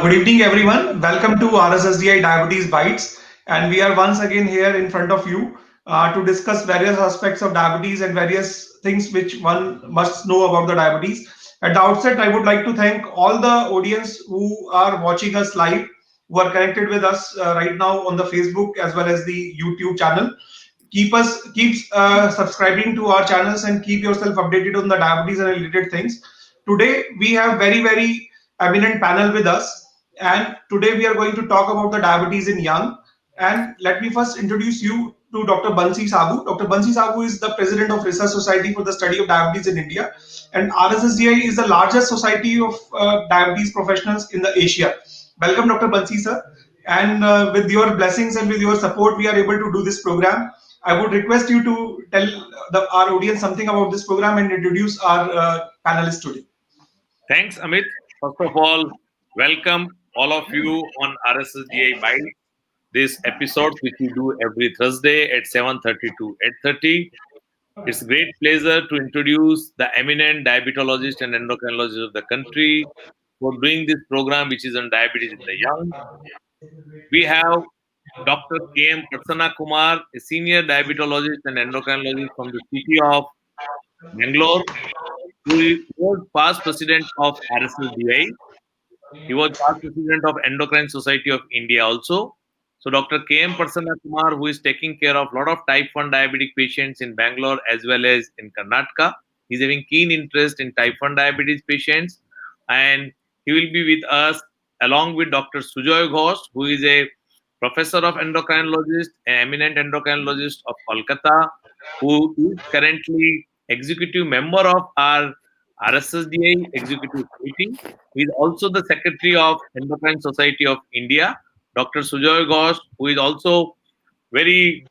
Good evening, everyone. Welcome to RSSDI Diabetes Bytes. And we are once again here in front of you to discuss various aspects of diabetes and various things which one must know about the diabetes. At the outset, I would like to thank all the audience who are watching us live, who are connected with us right now on the Facebook as well as the YouTube channel. Keep subscribing to our channels and keep yourself updated on the diabetes and related things. Today we have very eminent panel with us, and today we are going to talk about the diabetes in young. And let me first introduce you to Dr. Bansi Sabu. Dr. Bansi Sabu is the president of Research Society for the Study of Diabetes in India, and RSSDI is the largest society of diabetes professionals in the Asia. Welcome, Dr. Bansi sir. And with your blessings and with your support, we are able to do this program. I would request you to tell our audience something about this program and introduce our panelists today. Thanks, Amit. First of all, welcome all of you on RSSDI Bytes. This episode, which we do every Thursday at 7:30 to 8:30. It's a great pleasure to introduce the eminent diabetologist and endocrinologist of the country for doing this program, which is on diabetes in the young. We have Dr. K.M. Prasanna Kumar, a senior diabetologist and endocrinologist from the city of Bangalore, who was past president of RSSDI. He was past president of Endocrine Society of India also. So Dr. K.M. Prasanna Kumar, who is taking care of a lot of type 1 diabetic patients in Bangalore as well as in Karnataka. He's having keen interest in type 1 diabetes patients. And he will be with us along with Dr. Sujoy Ghosh, who is a professor of endocrinologist, an eminent endocrinologist of Kolkata, who is currently executive member of our RSSDI Executive Committee. He is also the secretary of Endocrine Society of India. Dr. Sujoy Ghosh, who is also very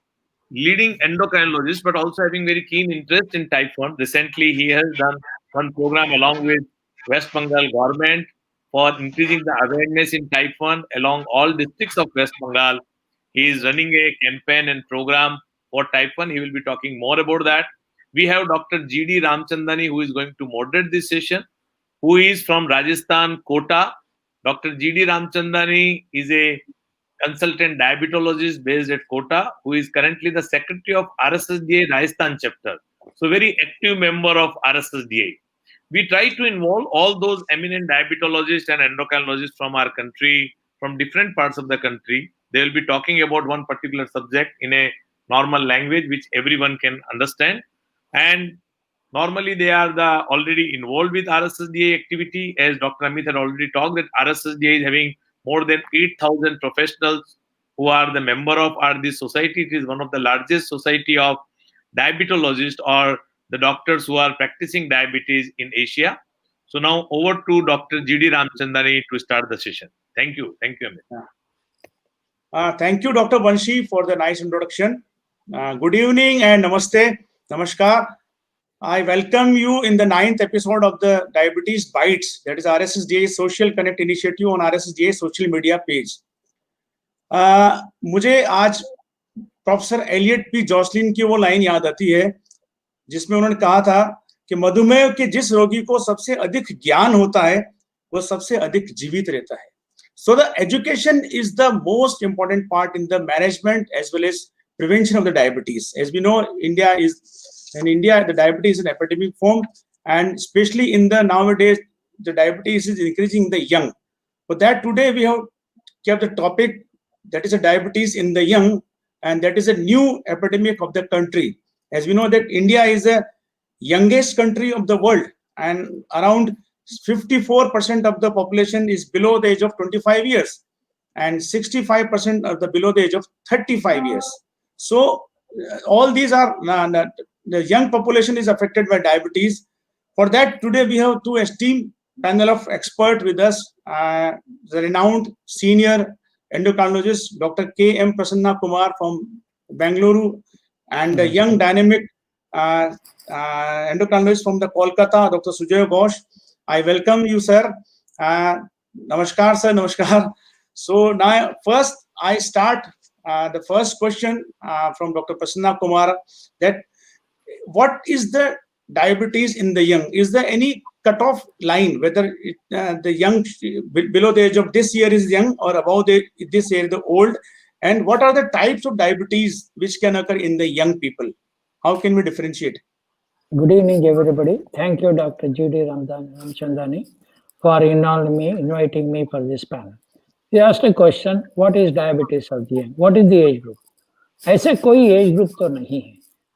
leading endocrinologist, but also having very keen interest in type 1. Recently, he has done one program along with West Bengal government for increasing the awareness in type 1 along all districts of West Bengal. He is running a campaign and program for type 1. He will be talking more about that. We have Dr. G.D. Ramchandani, who is going to moderate this session, who is from Rajasthan, Kota. Dr. G.D. Ramchandani is a consultant diabetologist based at Kota, who is currently the secretary of RSSDA Rajasthan chapter. So very active member of RSSDA. We try to involve all those eminent diabetologists and endocrinologists from our country, from different parts of the country. They will be talking about one particular subject in a normal language which everyone can understand. And normally they are already involved with RSSDA activity. As Dr. Amit had already talked, that RSSDA is having more than 8,000 professionals who are the member of this society. It is one of the largest society of diabetologists or the doctors who are practicing diabetes in Asia. So now over to Dr. G.D. Ramchandani to start the session. Thank you. Thank you, Amit. Thank you, Dr. Bansi, for the nice introduction. Good evening and namaste. Namaskar. I welcome you in the 9th episode of the Diabetes Bytes, that is RSSDA Social Connect Initiative on RSSDA social media page. मुझे आज professor Elliott P Jocelyn की वो line याद आती है जिसमें उन्होंने कहा था कि मधुमेह के जिस रोगी को सबसे अधिक ज्ञान होता है वो सबसे अधिक जीवित रहता है. So the education is the most important part in the management as well as prevention of the diabetes. As we know, in India, the diabetes is an epidemic form, and especially in the nowadays, the diabetes is increasing in the young. For that, today we have kept the topic that is a diabetes in the young, and that is a new epidemic of the country. As we know that India is the youngest country of the world, and around 54% of the population is below the age of 25 years, and 65% of the below the age of 35 years. So all these are the young population is affected by diabetes. For that, today we have two esteemed panel of experts with us, the renowned senior endocrinologist, Dr. K.M. Prasanna Kumar from Bangalore, and the young dynamic uh, endocrinologist from the Kolkata, Dr. Sujay Ghosh. I welcome you, sir. Namaskar, sir. Namaskar. So now, first, I start the first question from Dr. Prasanna Kumar, that what is the diabetes in the young? Is there any cutoff line whether the young below the age of this year is young or above this year the old? And what are the types of diabetes which can occur in the young people? How can we differentiate? Good evening, everybody. Thank you, Dr. Judy Ramchandani, for inviting me for this panel. You asked a question, what is diabetes of the young? What is the age group? ऐसे कोई age group तो नहीं है.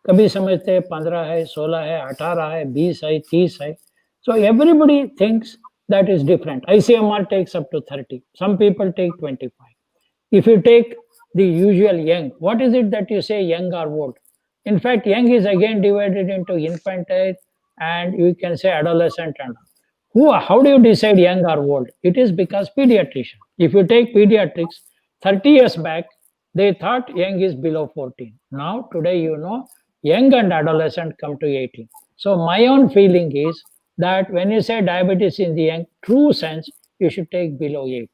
कभी समझते हैं 15 है, 16 है, 18 है, 20 है, 30 है. So everybody thinks that is different. ICMR takes up to 30. Some people take 25. If you take the usual young, what is it that you say young or old? In fact, young is again divided into infantile and you can say adolescent and how do you decide young or old? It is because pediatrician. If you take pediatrics, 30 years back, they thought young is below 14. Now, today, young and adolescent come to 18. So my own feeling is that when you say diabetes in the young, true sense, you should take below 18.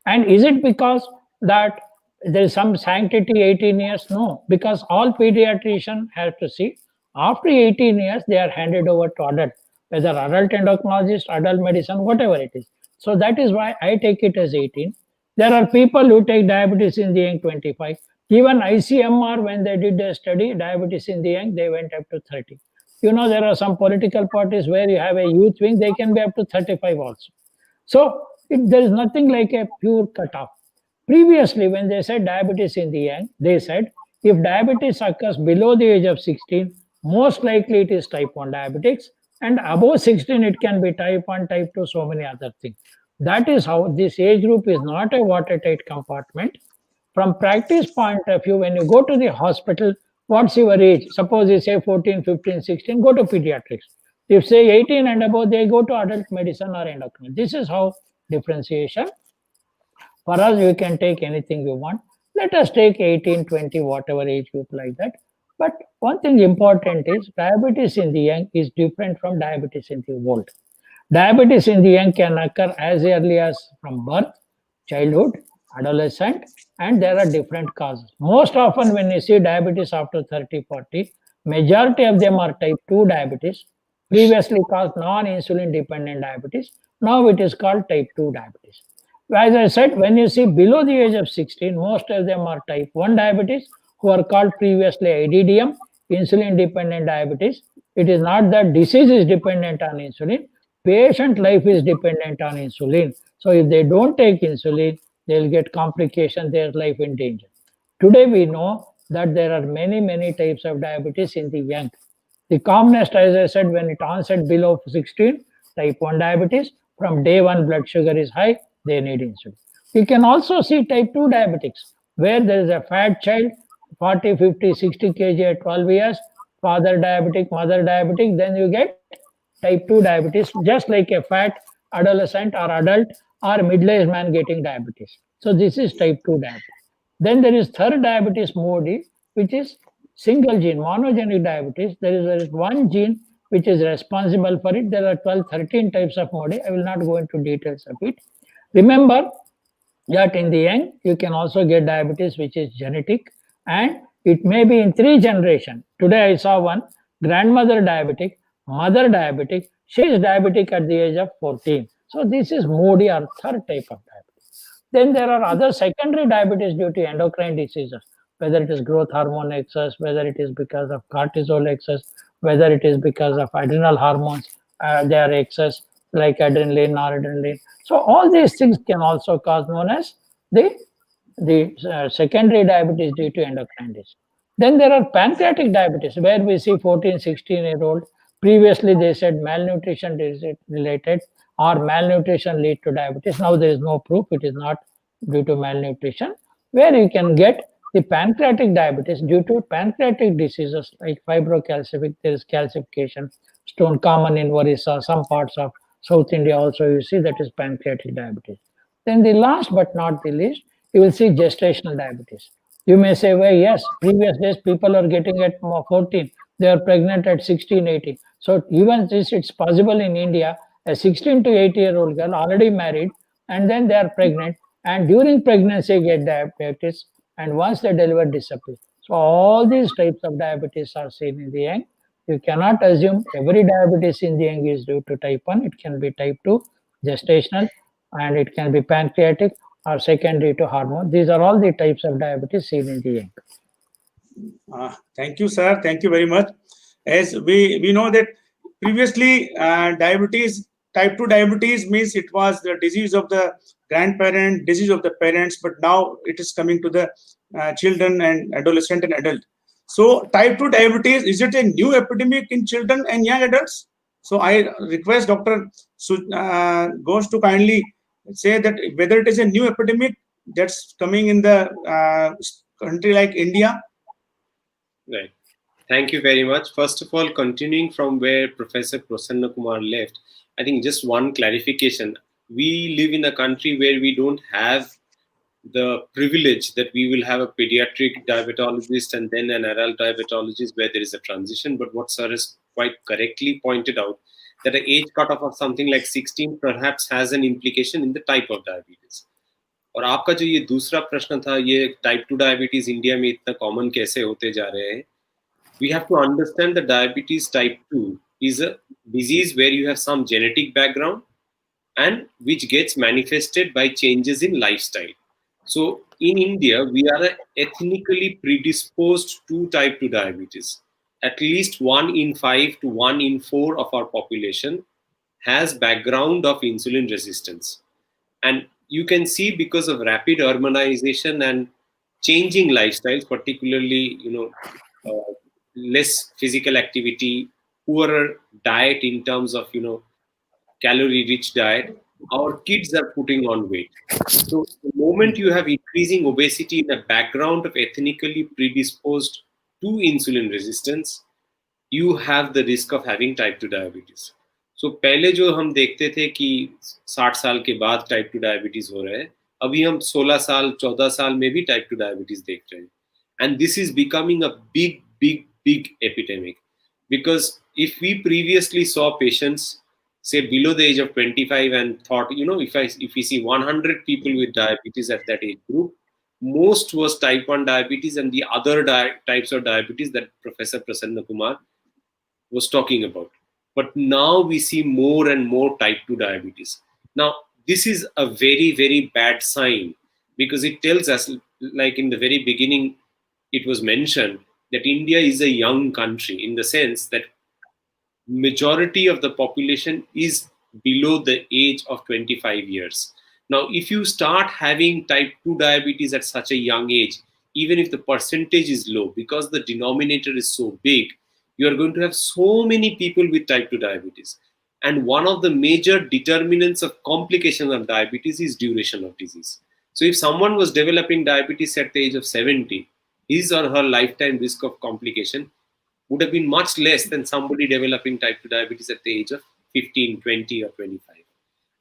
And is it because that there is some sanctity 18 years? No, because all pediatricians have to see after 18 years, they are handed over to adult, whether adult endocrinologist, adult medicine, whatever it is. So that is why I take it as 18. There are people who take diabetes in the young 25. Even ICMR, when they did a study, diabetes in the young, they went up to 30. There are some political parties where you have a youth wing, they can be up to 35 also. So there is nothing like a pure cutoff. Previously, when they said diabetes in the young, they said if diabetes occurs below the age of 16, most likely it is type 1 diabetics, and above 16 it can be type 1, type 2, so many other things. That is how this age group is not a watertight compartment. From practice point of view, when you go to the hospital, what's your age? Suppose you say 14, 15, 16, go to pediatrics. If say 18 and above, they go to adult medicine or endocrine. This is how differentiation. For us, you can take anything you want. Let us take 18, 20, whatever age group like that. But one thing important is diabetes in the young is different from diabetes in the old. Diabetes in the young can occur as early as from birth, childhood, adolescent, and there are different causes. Most often when you see diabetes after 30, 40, majority of them are type 2 diabetes, previously called non-insulin dependent diabetes. Now it is called type 2 diabetes. As I said, when you see below the age of 16, most of them are type 1 diabetes, who are called previously IDDM, insulin dependent diabetes. It is not that disease is dependent on insulin, patient life is dependent on insulin. So if they don't take insulin, they'll get complications, their life in danger. Today we know that there are many types of diabetes in the young. The commonest, as I said, when it onset below 16, type 1 diabetes, from day one blood sugar is high, they need insulin. You can also see type 2 diabetics, where there is a fat child, 40, 50, 60 kg at 12 years, father diabetic, mother diabetic, then you get type 2 diabetes, just like a fat adolescent or adult or middle-aged man getting diabetes. So this is type 2 diabetes. Then there is third diabetes mode, which is single gene, monogenic diabetes. There is one gene which is responsible for it. There are 12, 13 types of mode. I will not go into details of it. Remember that in the young, you can also get diabetes which is genetic, and it may be in 3 generations. Today I saw one grandmother diabetic, mother diabetic, she is diabetic at the age of 14. So this is moody or third type of diabetes. Then there are other secondary diabetes due to endocrine diseases, whether it is growth hormone excess, whether it is because of cortisol excess, whether it is because of adrenal hormones, they are excess, like adrenaline, noradrenaline. So all these things can also cause known as the secondary diabetes due to endocrine disease. Then there are pancreatic diabetes, where we see 14, 16-year-old. Previously, they said malnutrition related or malnutrition lead to diabetes. Now there is no proof it is not due to malnutrition, where you can get the pancreatic diabetes due to pancreatic diseases like fibrocalcific, there is calcification, stone common in Orissa, some parts of South India also you see that is pancreatic diabetes. Then the last but not the least, you will see gestational diabetes. You may say, well, yes, previous days people are getting at 14, they are pregnant at 16, 18. So even this, it's possible in India, a 16 to 80-year-old girl already married, and then they are pregnant, and during pregnancy get diabetes, and once they deliver, disappear. So all these types of diabetes are seen in the young. You cannot assume every diabetes in the young is due to type 1. It can be type 2, gestational, and it can be pancreatic or secondary to hormone. These are all the types of diabetes seen in the young. Thank you, sir. Thank you very much. As we know that previously diabetes, type 2 diabetes means it was the disease of the grandparent, disease of the parents, but now it is coming to the children and adolescent and adult. So type 2 diabetes, is it a new epidemic in children and young adults? So I request Dr. Ghosh to kindly say that whether it is a new epidemic that's coming in the country like India. Right. Thank you very much. First of all, continuing from where Professor Prasanna Kumar left, I think just one clarification. We live in a country where we don't have the privilege that we will have a pediatric diabetologist and then an adult diabetologist where there is a transition. But what sir has quite correctly pointed out, that an age cutoff of something like 16 perhaps has an implication in the type of diabetes. और आपका जो ये दूसरा प्रश्न था, ये type 2 diabetes India में इतना कॉमन कैसे होते जा रहे हैं? We have to understand that diabetes type 2 is a disease where you have some genetic background and which gets manifested by changes in lifestyle. So in India, we are ethnically predisposed to type 2 diabetes. At least 1 in 5 to 1 in 4 of our population has background of insulin resistance. And you can see because of rapid urbanization and changing lifestyles, particularly, less physical activity, poorer diet in terms of, calorie-rich diet, our kids are putting on weight. So the moment you have increasing obesity in a background of ethnically predisposed to insulin resistance, you have the risk of having type 2 diabetes. So पहले जो हम देखते थे कि 60 साल के बाद type 2 diabetes हो रहा है, अभी हम 16 साल 14 साल में भी टाइप 2 डायबिटीज देख रहे हैं. And this is becoming a big epidemic, because if we previously saw patients say below the age of 25 and thought, if we see 100 people with diabetes at that age group, most was type 1 diabetes and the other types of diabetes that Professor Prasanna Kumar was talking about. But now we see more and more type 2 diabetes. Now, this is a very bad sign, because it tells us, like in the very beginning, it was mentioned that India is a young country in the sense that majority of the population is below the age of 25 years. Now, if you start having type 2 diabetes at such a young age, even if the percentage is low, because the denominator is so big, you are going to have so many people with type 2 diabetes. And one of the major determinants of complications of diabetes is duration of disease. So if someone was developing diabetes at the age of 70, his or her lifetime risk of complication would have been much less than somebody developing type 2 diabetes at the age of 15, 20 or 25.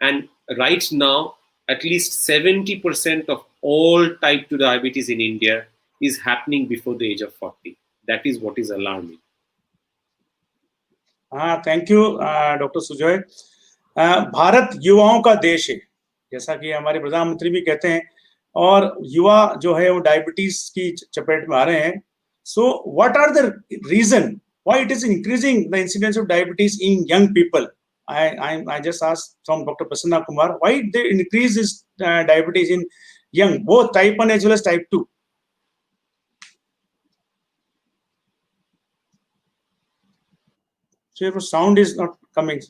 And right now, at least 70% of all type 2 diabetes in India is happening before the age of 40. That is what is alarming. Thank you doctor Sujoy. Bharat युवाओं का देश है, जैसा कि हमारे प्रधानमंत्री भी कहते हैं, और युवा जो है वो डायबिटीज की चपेट में आ रहे हैं. So what are the reason why it is increasing the incidence of diabetes in young people? I just asked from Dr. Prasanna Kumar, why they increase this diabetes in young, both type 1 as well as type 2? So your sound is not coming.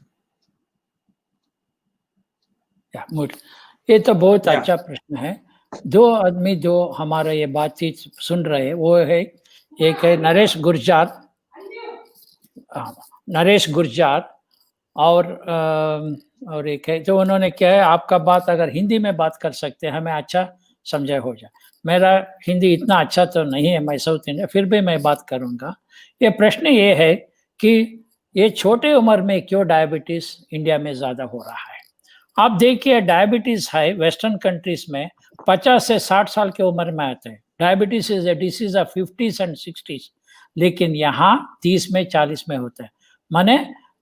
Yeah, good. ये तो बहुत अच्छा प्रश्न है. दो आदमी जो हमारा ये बातचीत सुन रहे हैं वो है, एक है नरेश गुर्जार और एक है जो उन्होंने क्या है, आपका बात अगर हिंदी में बात कर सकते हैं हमें अच्छा समझा हो जाए. मेरा हिंदी इतना अच्छा तो नहीं है, मैं साउथ इंडिया, फिर भी मैं बात करूंगा. ये प्रश्न ये है कि ये छोटे उम्र में क्यों डायबिटीज इंडिया में ज्यादा हो रहा है? आप देखिए, डायबिटीज है वेस्टर्न कंट्रीज में 50 से 60 साल की उम्र में आते हैं। Diabetes is a disease of 50s and 60s, लेकिन यहाँ 30 में 40 में होता है। माने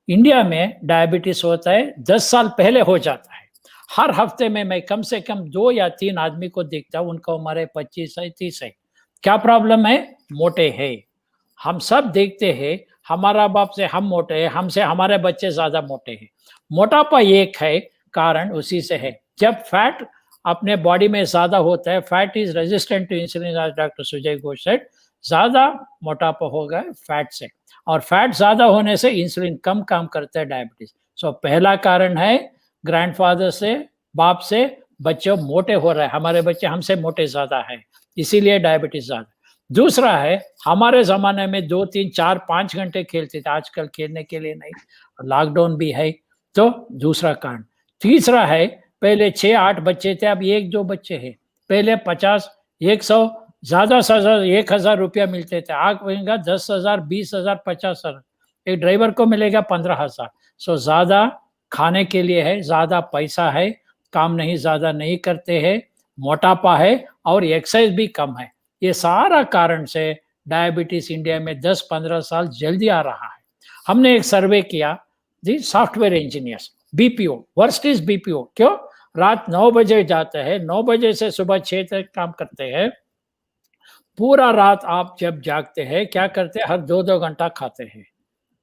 इंडिया में डायबिटीज होता है 10 साल पहले हो जाता है। हर हफ्ते में मैं कम से कम 2 या 3 आदमी को देखता हूँ, उनका उम्र है 25 है 30 है। क्या प्रॉब्लम है? मोटे है। हम सब देखते हैं, हमारा बाप से हम मोटे हैं, हमसे हमारे बच्चे ज्यादा मोटे हैं। मोटापा एक है कारण, उसी से है। जब फैट अपने बॉडी में ज्यादा होता है, fat is resistant to insulin, आज डॉक्टर सुजय घोष सेड, ज्यादा मोटापा होगा फैट से, और फैट ज्यादा होने से इंसुलिन कम काम करता है डायबिटीज। सो पहला कारण है ग्रैंडफादर से, बाप से बच्चे मोटे हो रहे हैं, हमारे बच्चे हमसे मोटे ज्यादा है, इसीलिए डायबिटीज ज्यादा। दूसरा है, हमारे जमाने में 2, 3, 4, 5 घंटे खेलते थे, आजकल खेलने के लिए नहीं, लॉकडाउन भी है, तो दूसरा कारण। तीसरा है, पहले 6-8 बच्चे थे, अब 1-2 बच्चे हैं। पहले 50, 100, ज्यादा से ज्यादा 1000 रुपया मिलते थे, आग मिलेगा 10,000, 20,000, 50,000, एक ड्राइवर को मिलेगा 15,000। सो ज्यादा खाने के लिए है, ज्यादा पैसा है, काम नहीं ज्यादा नहीं करते हैं, मोटापा है और एक्सरसाइज भी कम है। ये सारा कारण से डायबिटीज इंडिया में 10-15 साल जल्दी आ रहा है। हमने एक सर्वे किया, जी software engineers, BPO, worst is BPO. क्यों? रात 9 बजे जाते हैं, 9 बजे से सुबह 6 तक काम करते हैं, पूरा रात आप जब जागते हैं क्या करते हैं? हर 2-2 घंटा खाते हैं।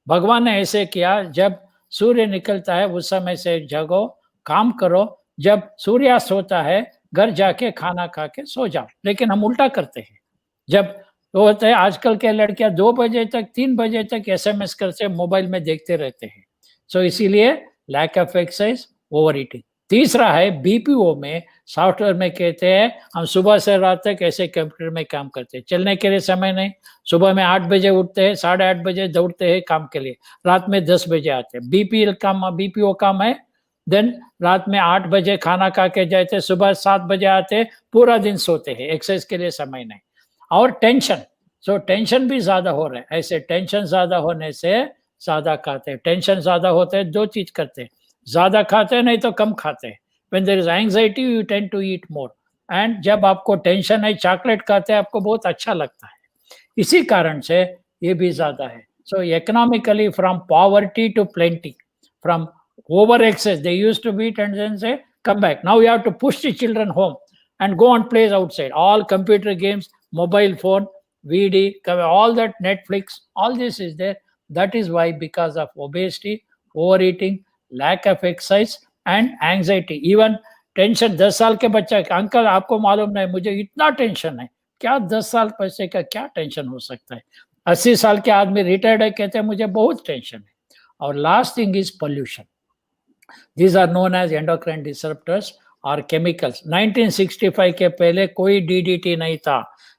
भगवान ने ऐसे किया, जब सूर्य निकलता है उस समय से जगो, काम करो, जब सूर्यास्त होता है घर जाके खाना खा के सो जाओ। लेकिन हम उल्टा करते हैं, जब तो होता है आजकल के लड़कियां 2 बजे तक 3 बजे तक एसएमएस करते मोबाइल में देखते रहते हैं। सो इसीलिए lack of exercise, over eating. तीसरा है बीपीओ में, सॉफ्टवेयर में कहते हैं हम सुबह से रात तक ऐसे कंप्यूटर में काम करते हैं, चलने के लिए समय नहीं। सुबह में 8 बजे उठते हैं, 8:30 बजे दौड़ते हैं काम के लिए, रात में 10 बजे आते हैं। बीपीओ काम है, देन रात में 8 बजे खाना खा के जाते, सुबह 7 बजे आते, पूरा दिन सोते हैं, एक्सरसाइज के लिए समय नहीं। और टेंशन, सो टेंशन भी ज्यादा हो रहे हैं। ऐसे टेंशन ज्यादा होने से ज्यादा खाते हैं। टेंशन ज्यादा होते हैं, 2 चीज करते हैं, ज्यादा खाते हैं नहीं तो कम खाते हैं। When there is anxiety, you tend to eat more. And जब आपको टेंशन है, चॉकलेट खाते हैं, आपको बहुत अच्छा लगता है, इसी कारण से ये भी ज्यादा है। So economically from poverty to plenty, from over excess, they used to beat and then say come back, now you have to push the children home and go and play outside, all computer games, mobile phone, VD, all that, Netflix, all this is there. That is why, because of obesity, overeating, lack of exercise and anxiety, even tension. 10 साल के बच्चा, uncle आपको मालूम नहीं मुझे इतना tension है, क्या 10 साल बच्चे का क्या टेंशन हो सकता है? 80 साल के आदमी रिटायर्ड है, कहते हैं मुझे बहुत टेंशन है। और last thing is pollution, these are known as endocrine disruptors और chemicals। 1965 के पहले कोई DDT नहीं था,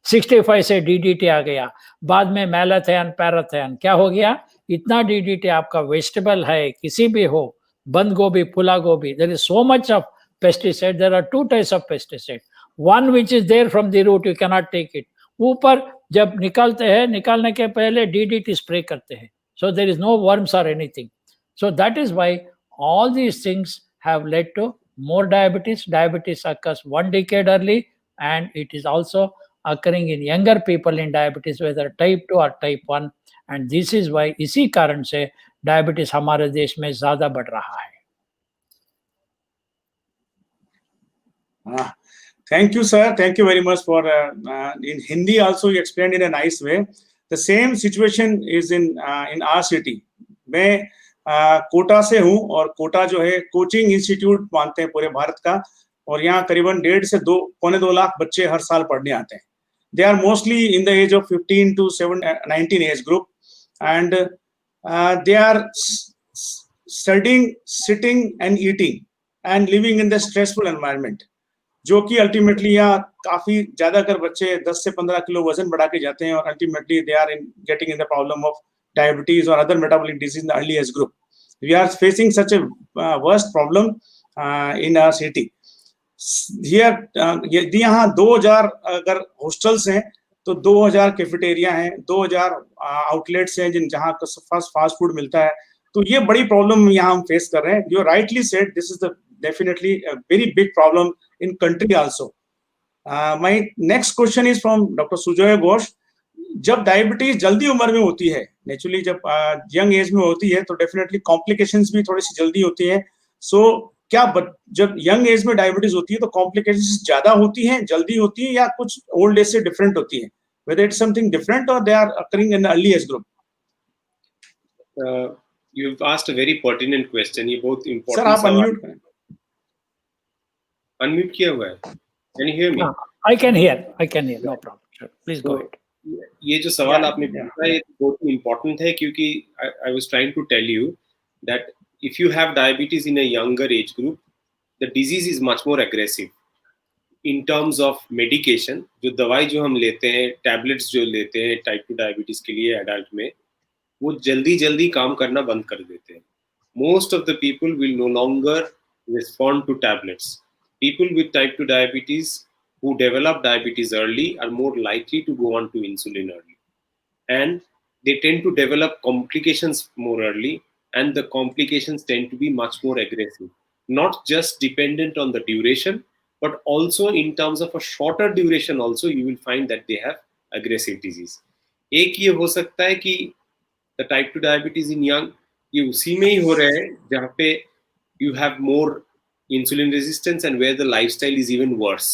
65 से DDT आ गया, बाद में मैलाथेन, पैराथेन, क्या हो गया? इतना DDT, आपका वेजिटेबल है, किसी भी हो, बंद गोभी, फूला गोभी, there is so much of pesticide, there are 2 types of pesticide, one which is there from the root, you cannot take it, ऊपर जब निकालते हैं, निकालने के पहले DDT स्प्रे करते हैं, so there is no worms or anything. So that is why all these things have led to more diabetes. Diabetes occurs 1 decade early, and it is also occurring in younger people in diabetes, whether type 2 or type 1. And this is why इसी कारण से diabetes हमारे देश में ज्यादा बढ़ रहा है। Thank you, sir. Thank you very much for in Hindi also you explained in a nice way. The same situation is in our city. मैं कोटा से हूँ, और कोटा जो है कोचिंग इंस्टीट्यूट मानते हैं पूरे भारत का, और यहाँ करीबन 1.5 से 2.25 लाख बच्चे हर साल पढ़ने आते हैं। They are mostly in the age of 15 to 19 age group, and they are studying, sitting and eating and living in the stressful environment, जो कि अल्टीमेटली यहाँ काफी ज्यादा कर बच्चे 10 से 15 किलो वजन बढ़ा के जाते हैं, और ultimately they are getting in the problem of diabetes or other metabolic disease in the early age group. We are facing such a worst problem in our city. Here, यदि यहाँ 2000 अगर hostels हैं, तो 2000 कैफेटेरिया हैं, 2000 outlets हैं जहां fast food मिलता है। तो ये बड़ी प्रॉब्लम यहाँ हम फेस कर रहे हैं। You rightly said this is the definitely very big problem in country also. My next question is from doctor Sujay Ghosh. जब डायबिटीज जल्दी उम्र में होती है, नेचुरली जब यंग एज में होती है तो डेफिनेटली कॉम्प्लिकेशंस भी थोड़ी सी जल्दी होती है। सो क्या जब यंग एज में डायबिटीज होती है तो कॉम्प्लिकेशंस ज्यादा होती हैं, जल्दी होती है, या कुछ ओल्ड एज से डिफरेंट होती है? Whether it's something different or they are occurring in the early age group? You've asked a very pertinent question. ये बहुत सर important आप सवाल। अनम्यूट करें। Unmute किया हुआ है। Can you hear me? I can hear. No problem. Sure. Please go ahead. ये जो सवाल Yeah, आपने yeah. पूछा है बहुत important है, क्योंकि I was trying to tell you that if you have diabetes in a younger age group, the disease is much more aggressive. In terms of medication, जो दवाई जो हम लेते हैं, tablets जो लेते हैं टाइप 2 डायबिटीज के लिए एडल्ट में, वो जल्दी जल्दी काम करना बंद कर देते हैं. Most of the people will no longer respond to tablets. People with type 2 diabetes who develop diabetes early are more likely to go on to insulin early. And they tend to develop complications more early, and the complications tend to be much more aggressive. Not just dependent on the duration, but also in terms of a shorter duration also, you will find that they have aggressive disease. एक ये हो सकता है कि the type 2 diabetes in young ये उसी में ही हो रहा है जहाँ पे you have more insulin resistance and where the lifestyle is even worse.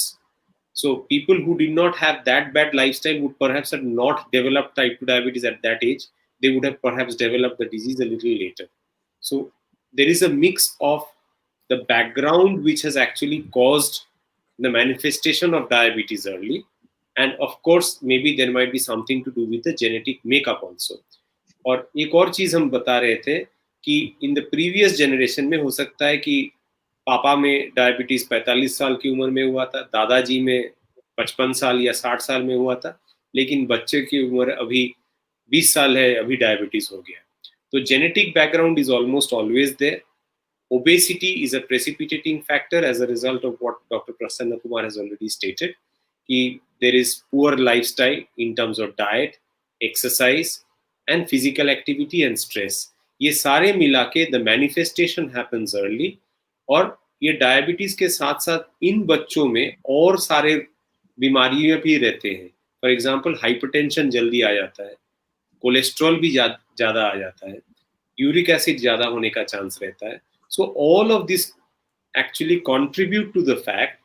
So people who did not have that bad lifestyle would perhaps have not developed type 2 diabetes at that age. They would have perhaps developed the disease a little later. So there is a mix of the background which has actually caused the manifestation of diabetes early. And of course, maybe there might be something to do with the genetic makeup also. और एक और चीज हम बता रहे थे कि in the previous generation में हो सकता है कि पापा में डायबिटीज 45 साल की उम्र में हुआ था, दादाजी में 55 साल या 60 साल में हुआ था, लेकिन बच्चे की उम्र अभी 20 साल है, अभी डायबिटीज हो गया. तो genetic background is almost always there. Obesity is a precipitating factor as a result of what Dr. Prasanna Kumar has already stated. There is poor lifestyle in terms of diet, exercise, and physical activity and stress. ये सारे मिला के the manifestation happens early. और ये diabetes के साथ साथ इन बच्चों में और सारे बीमारियां भी रहते हैं. फॉर एग्जाम्पल हाइपरटेंशन जल्दी आ जाता है, कोलेस्ट्रॉल भी ज्यादा आ जाता है, यूरिक एसिड ज्यादा होने का चांस रहता है. So all of this actually contribute to the fact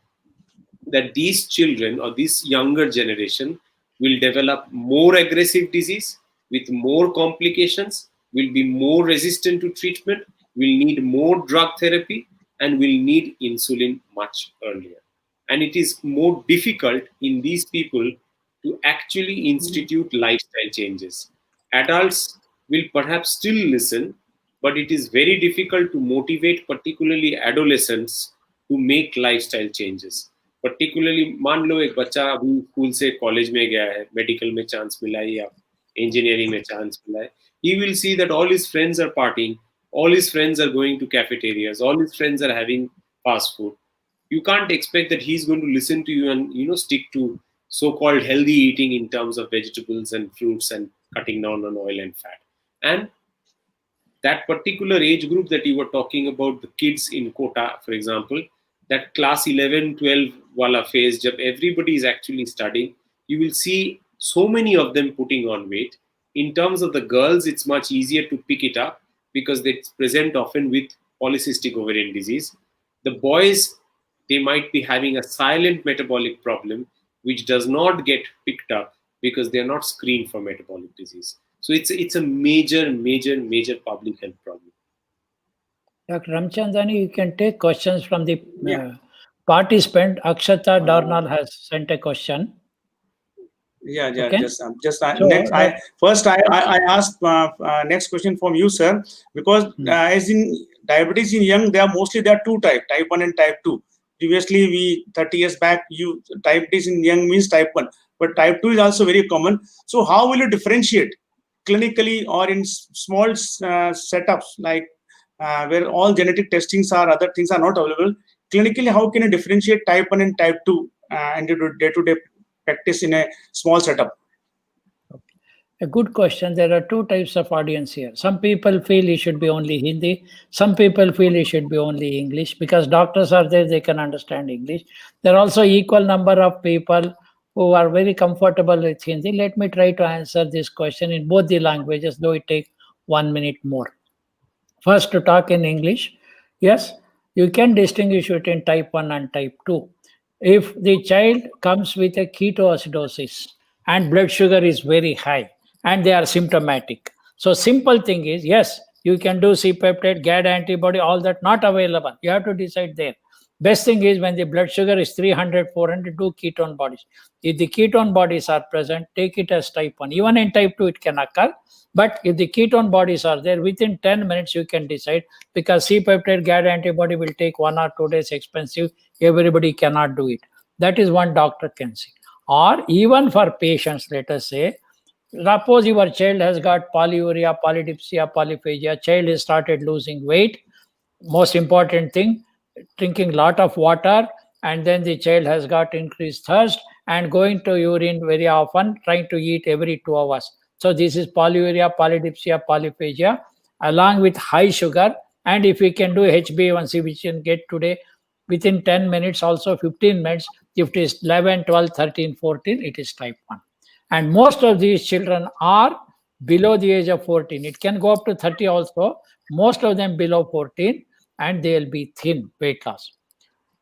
that these children or this younger generation will develop more aggressive disease with more complications, will be more resistant to treatment, will need more drug therapy, and will need insulin much earlier. And it is more difficult in these people to actually institute lifestyle changes. Adults will perhaps still listen, but it is very difficult to motivate particularly adolescents to make lifestyle changes. Particularly मान लो एक बच्चा अभी school से college में गया है, medical में chance मिला है या इंजीनियरिंग में चांस मिला है, he will see that all his friends are partying, all his friends are going to cafeterias, all his friends are having fast food. You can't expect that he's going to listen to you and stick to so-called healthy eating in terms of vegetables and fruits and cutting down on oil and fat. And that particular age group that you were talking about, the kids in Kota, for example, that class 11, 12 wala phase, jab everybody is actually studying, you will see so many of them putting on weight. In terms of the girls, it's much easier to pick it up because they present often with polycystic ovarian disease. The boys, they might be having a silent metabolic problem which does not get picked up because they are not screened for metabolic disease. So it's a major public health problem. Dr. Ramchandani, you can take questions from the participant. Akshata Darnal has sent a question. Yeah. Okay. Next. I asked next question from you, sir, because as in diabetes in young, there are two types, type 1 and type 2. Previously, 30 years back, diabetes in young means type 1, but type 2 is also very common. So how will you differentiate clinically or in small setups like where all genetic testings are, other things are not available? Clinically, how can you differentiate type 1 and type 2 and day-to-day practice in a small setup? A good question. There are two types of audience here. Some people feel it should be only Hindi. Some people feel it should be only English because doctors are there, they can understand English. There are also equal number of people who are very comfortable with Hindi. Let me try to answer this question in both the languages, though it takes 1 minute more. First, to talk in English. Yes, you can distinguish between type 1 and type 2. If the child comes with a ketoacidosis and blood sugar is very high and they are symptomatic. So simple thing is, yes, you can do C-peptide, GAD antibody, all that not available. You have to decide there. Best thing is when the blood sugar is 300, 400, do ketone bodies. If the ketone bodies are present, take it as type 1. Even in type 2, it can occur. But if the ketone bodies are there, within 10 minutes, you can decide because C-peptide GAD antibody will take 1 or 2 days, expensive. Everybody cannot do it. That is one doctor can see. Or even for patients, let us say, suppose your child has got polyuria, polydipsia, polyphagia, child has started losing weight. Most important thing, drinking lot of water, and then the child has got increased thirst and going to urine very often, trying to eat every 2 hours. So this is polyuria, polydipsia, polyphagia, along with high sugar. And if we can do HbA1c, which you can get today within 10 minutes, also 15 minutes, if it is 11, 12, 13, 14, it is type 1. And most of these children are below the age of 14. It can go up to 30 also. Most of them below 14, and they will be thin, weight loss.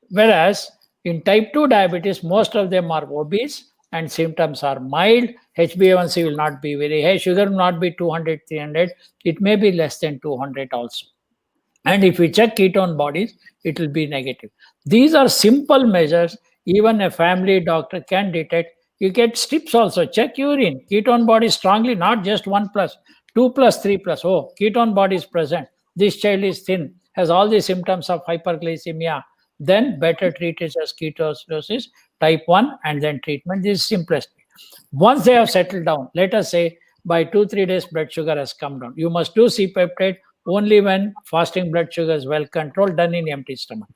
Whereas in type 2 diabetes, most of them are obese and symptoms are mild. HbA1c will not be very high. Sugar will not be 200, 300. It may be less than 200 also. And if we check ketone bodies, it will be negative. These are simple measures. Even a family doctor can detect. You get strips also. Check urine. Ketone bodies strongly, not just 1+, 2+, 3+. Oh, ketone body is present. This child is thin, has all the symptoms of hyperglycemia. Then better treat it as ketoacidosis, type 1, and then treatment. This is simplest. Once they have settled down, let us say by 2-3 days blood sugar has come down. You must do C-peptide only when fasting blood sugar is well controlled, done in empty stomach.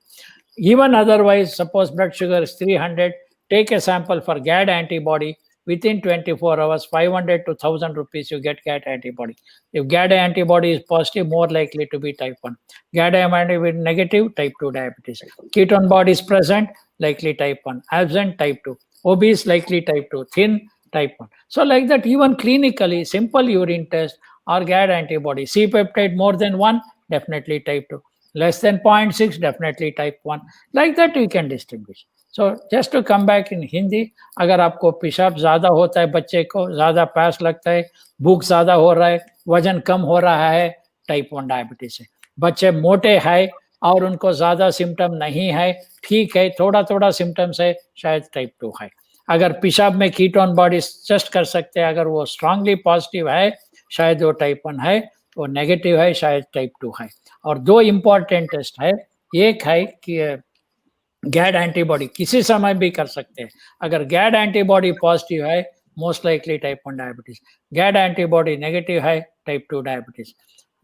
Even otherwise, suppose blood sugar is 300, take a sample for GAD antibody. Within 24 hours, 500 to 1000 rupees, you get GAD antibody. If GAD antibody is positive, more likely to be type 1. GAD antibody negative, type 2 diabetes. Ketone body is present, likely type 1. Absent, type 2. Obese, likely type 2. Thin, type 1. So like that, even clinically, simple urine test or GAD antibody. C-peptide more than 1, definitely type 2. Less than 0.6, definitely type 1. Like that, we can distinguish. So just to come back in Hindi, अगर आपको पेशाब ज़्यादा होता है, बच्चे को ज़्यादा प्यास लगता है, भूख ज़्यादा हो रहा है, वजन कम हो रहा है, टाइप 1 डायबिटीज है. बच्चे मोटे हैं और उनको ज़्यादा सिम्टम नहीं है, ठीक है, थोड़ा थोड़ा सिम्टम्स है, शायद टाइप 2 है. अगर पेशाब में कीटोन बॉडी टेस्ट कर सकते हैं, अगर वो स्ट्रांगली पॉजिटिव है, शायद वो टाइप 1 है, वो नेगेटिव है, शायद टाइप 2 है. और 2 इम्पॉर्टेंट टेस्ट है. एक है कि गैड एंटीबॉडी किसी समय भी कर सकते हैं. अगर गैड एंटीबॉडी पॉजिटिव है, मोस्ट लाइकली टाइप 1 डायबिटीज. गैड एंटीबॉडी नेगेटिव है, टाइप 2 डायबिटीज.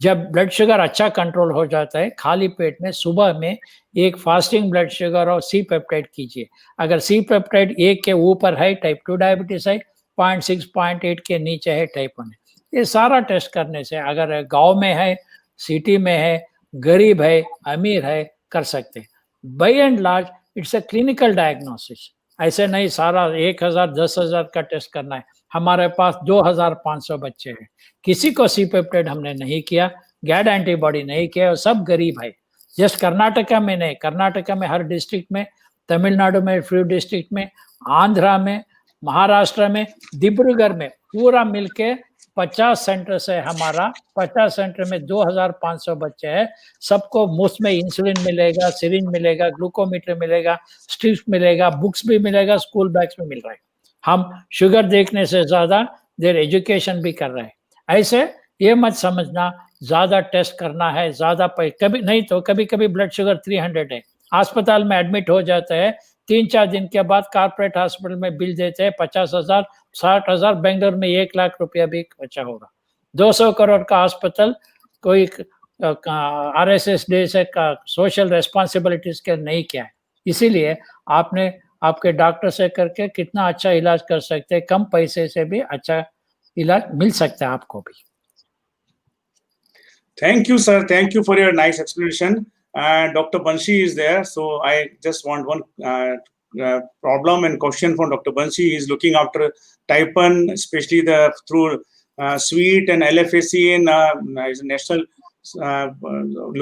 जब ब्लड शुगर अच्छा कंट्रोल हो जाता है, खाली पेट में सुबह में एक फास्टिंग ब्लड शुगर और सी पेप्टाइड कीजिए. अगर सी पेप्टाइड 1 के ऊपर है, टाइप 2 डायबिटीज है, 0.6 0.8 के नीचे है, टाइप 1 है. ये सारा टेस्ट करने से, अगर गांव में है, सिटी में है, गरीब है, अमीर है, कर सकते हैं. By and large it's a clinical diagnosis. ऐसे नहीं सारा 1000 10,000 का टेस्ट करना है. हमारे पास 2500 बच्चे हैं, किसी को सी पेप्टाइड हमने नहीं किया, गैड एंटीबॉडी नहीं किया, और सब गरीब है. जस्ट कर्नाटका में नहीं, कर्नाटका में हर डिस्ट्रिक्ट में, तमिलनाडु में फ्यू डिस्ट्रिक्ट में, आंध्रा में, महाराष्ट्र में, डिब्रूगढ़ में, पूरा मिलके 50 सेंटर से हमारा 50 सेंटर में 2500 बच्चे हैं. सबको मुफ्त में इंसुलिन मिलेगा, सिरिंज मिलेगा, ग्लूकोमीटर मिलेगा, स्ट्रिप्स मिलेगा, बुक्स भी मिलेगा, स्कूल बैग्स में मिल रहा है. हम शुगर देखने से ज्यादा देर एजुकेशन भी कर रहे हैं. ऐसे ये मत समझना ज्यादा टेस्ट करना है, ज्यादा कभी नहीं तो कभी कभी ब्लड शुगर 300 है, अस्पताल में एडमिट हो जाता है, 3-4 दिन के बाद कारपोरेट हॉस्पिटल में बिल देते हैं 50,000 60,000. बेंगलोर में 1 लाख रुपया भी बचा होगा. 200 करोड़ का अस्पताल कोई RSS डे से सोशल रेस्पॉन्सिबिलिटीज के नहीं किया है. इसीलिए आपने आपके डॉक्टर से करके कितना अच्छा इलाज कर सकते हैं, कम पैसे से भी अच्छा इलाज मिल सकता है आपको भी। Thank you, sir. Thank you for your nice explanation. Dr. Banshi is there, so I just want one problem and question from Dr. Banshi. He is looking after type 1, especially the through SWEET and LFAC and is a national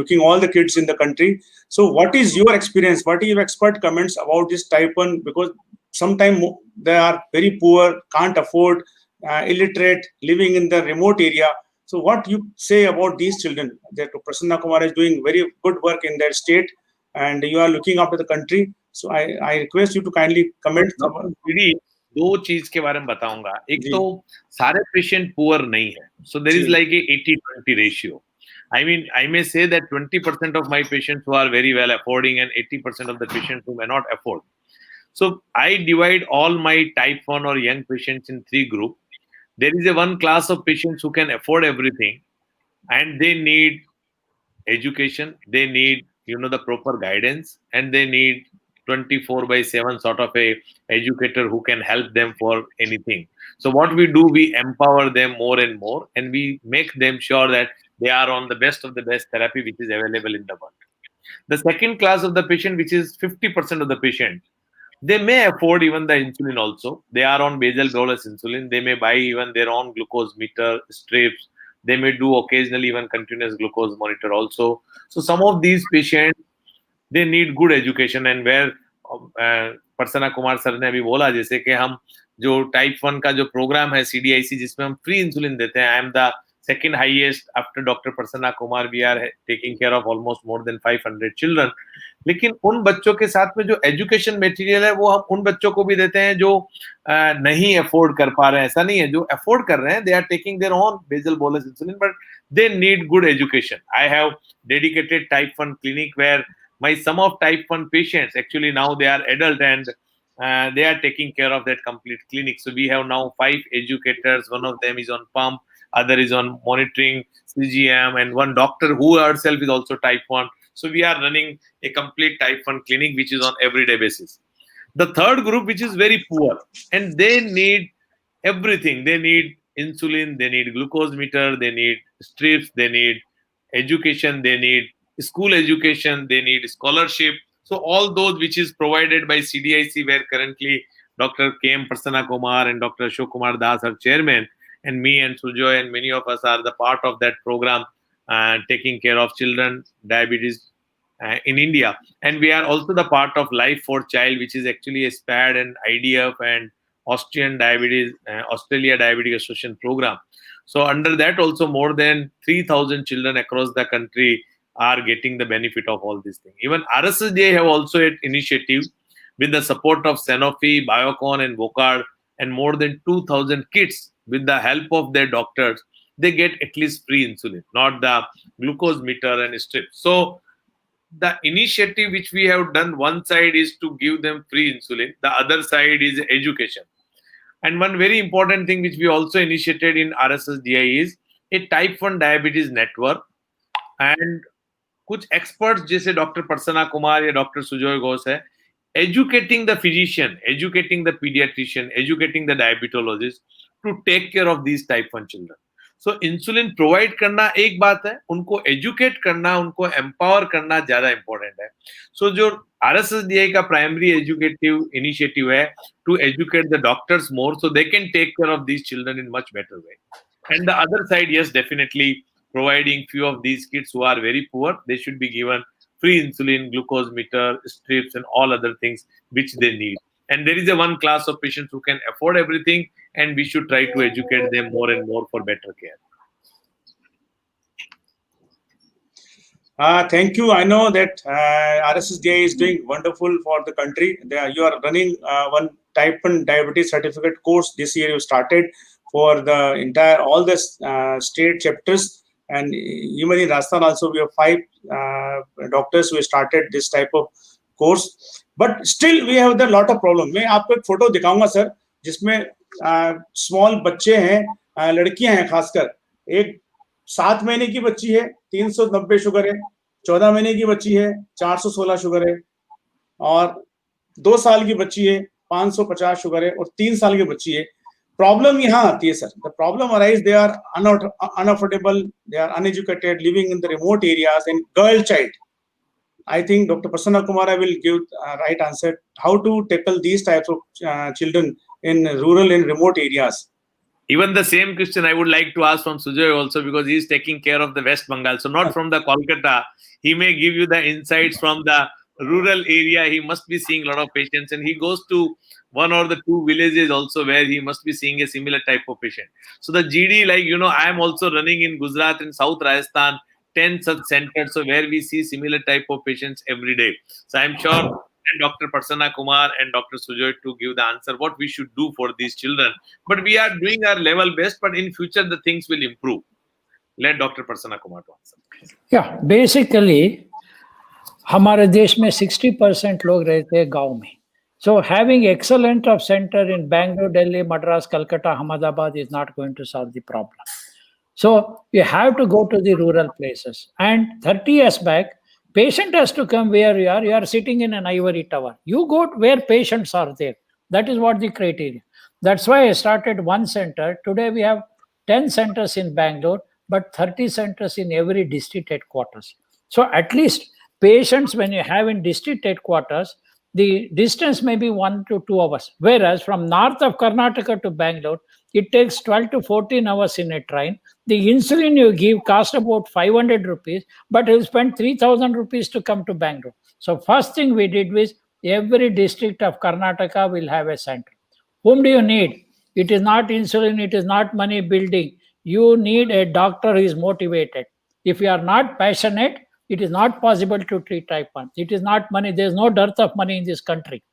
looking all the kids in the country. So, what is your experience? What are your expert comments about this type 1? Because sometimes they are very poor, can't afford, illiterate, living in the remote area. So what you say about these children? That Prasanna Kumar is doing very good work in their state, and you are looking after the country. So I request you to kindly comment. दीदी, दो चीज के बारे में बताऊंगा. एक जी. तो सारे पेशेंट पुअर नहीं है. So there is जी. like a 80-20 ratio. I mean, I may say that 20% of my patients who are very well affording and 80% of the patients who may not afford. So I divide all my type 1 or young patients in 3 groups. There is a one class of patients who can afford everything and they need education, they need the proper guidance, and they need 24/7 sort of a educator who can help them for anything. So what we do, we empower them more and more, and we make them sure that they are on the best of the best therapy which is available in the world. The second class of the patient, which is 50% of the patient, they may afford even the insulin also. They are on basal bolus insulin. They may buy even their own glucose meter, strips. They may do occasionally even continuous glucose monitor also. So some of these patients, they need good education, and where Prasanna Kumar sir ने अभी बोला जैसे कि हम जो type 1 का जो programme है CDIC जिसमें हम फ्री इंसुलिन देते हैं, I am the second highest after Dr. Prasanna Kumar. We are taking care of almost more than 500 children. लेकिन उन बच्चों के साथ में जो एजुकेशन मटेरियल है वो हम उन बच्चों को भी देते हैं जो नहीं अफोर्ड कर पा रहे हैं. ऐसा नहीं है, जो अफोर्ड कर रहे हैं, they are taking their own basal bolus insulin, but they need good education. I have dedicated type 1 clinic where my some of type 1 patients, actually now they are adult and they are taking care of that complete clinic. So we have now 5 educators. One of them is on pump, other is on monitoring CGM, and one doctor who herself is also type 1. So we are running a complete type 1 clinic which is on everyday basis. The third group, which is very poor, and they need everything. They need insulin, they need glucose meter, they need strips, they need education, they need school education, they need scholarship. So all those which is provided by CDIC, where currently Dr. K.M. Prasanna Kumar and Dr. Ashok Kumar Das are chairman, and me and Sujoy and many of us are the part of that program, taking care of children diabetes in India. And we are also the part of Life for Child, which is actually a SPAD and IDF and Austrian Diabetes, Australia Diabetic Association program. So under that also more than 3,000 children across the country are getting the benefit of all these things. Even RSSDI have also an initiative with the support of Sanofi, Biocon and Vocard, and more than 2,000 kids with the help of their doctors, they get at least free insulin, not the glucose meter and strip. So the initiative which we have done, one side is to give them free insulin, the other side is education. And one very important thing which we also initiated in RSSDI is a type 1 diabetes network. And कुछ experts जैसे doctor Prasanna Kumar या doctor Sujoy Ghosh है, educating the physician, educating the pediatrician, educating the diabetologist to take care of these type 1 children. So insulin provide करना एक बात है, उनको educate करना, उनको empower करना ज्यादा important है. So जो RSSDI का primary educative initiative है to educate the doctors more so they can take care of these children in much better way. And the other side, yes, definitely providing few of these kids who are very poor, they should be given free insulin, glucose meter, strips, and all other things which they need. And there is a one class of patients who can afford everything, and we should try to educate them more and more for better care. Thank you. I know that RSSDI is doing wonderful for the country. You are running one type 1 diabetes certificate course this year. You started for the entire all the state chapters, and even in Rajasthan also we have 5 doctors who started this type of course. But still we have a lot of problem. मैं आपको एक photo दिखाऊंगा sir, जिसमें small बच्चे हैं, लड़कियां हैं खासकर. एक 7 महीने की बच्ची है, 390 शुगर है. 14 महीने की बच्ची है, 416 शुगर है. और 2 साल की बच्ची है, 550 शुगर है, और 3 साल की बच्ची है, प्रॉब्लम यहाँ आती है sir. The problem arise, they are unaffordable, they are uneducated, living in the remote areas, and girl child. I think Dr. Prasanna Kumara will give right answer how to tackle these types of children in rural and remote areas. Even the same question I would like to ask from Sujoy also, because he is taking care of the West Bengal. So not from the Kolkata. He may give you the insights from the rural area. He must be seeing a lot of patients, and he goes to one or the two villages also where he must be seeing a similar type of patient. So the GD, like, I am also running in Gujarat and South Rajasthan 10 such centers, so where we see similar type of patients every day. So I'm sure and Dr. Prasanna Kumar and Dr. Sujoy to give the answer what we should do for these children. But we are doing our level best, but in future the things will improve. Let Dr. Prasanna Kumar to answer. Yeah, basically हमारे देश में 60% लोग रहते हैं गांव में. So having excellent of center in Bangalore, Delhi, Madras, Calcutta, Ahmedabad is not going to solve the problem. So you have to go to the rural places. And 30 years back, patient has to come where you are. You are sitting in an ivory tower. You go where patients are there. That is what the criteria. That's why I started one center. Today we have 10 centers in Bangalore, but 30 centers in every district headquarters. So at least patients, when you have in district headquarters, the distance may be 1 to 2 hours. Whereas from north of Karnataka to Bangalore, it takes 12 to 14 hours in a train. The insulin you give cost about 500 rupees, but you'll spend 3,000 rupees to come to Bangalore. So first thing we did was every district of Karnataka will have a center. Whom do you need? It is not insulin, it is not money building. You need a doctor who is motivated. If you are not passionate, it is not possible to treat type 1. It is not money. There is no dearth of money in this country.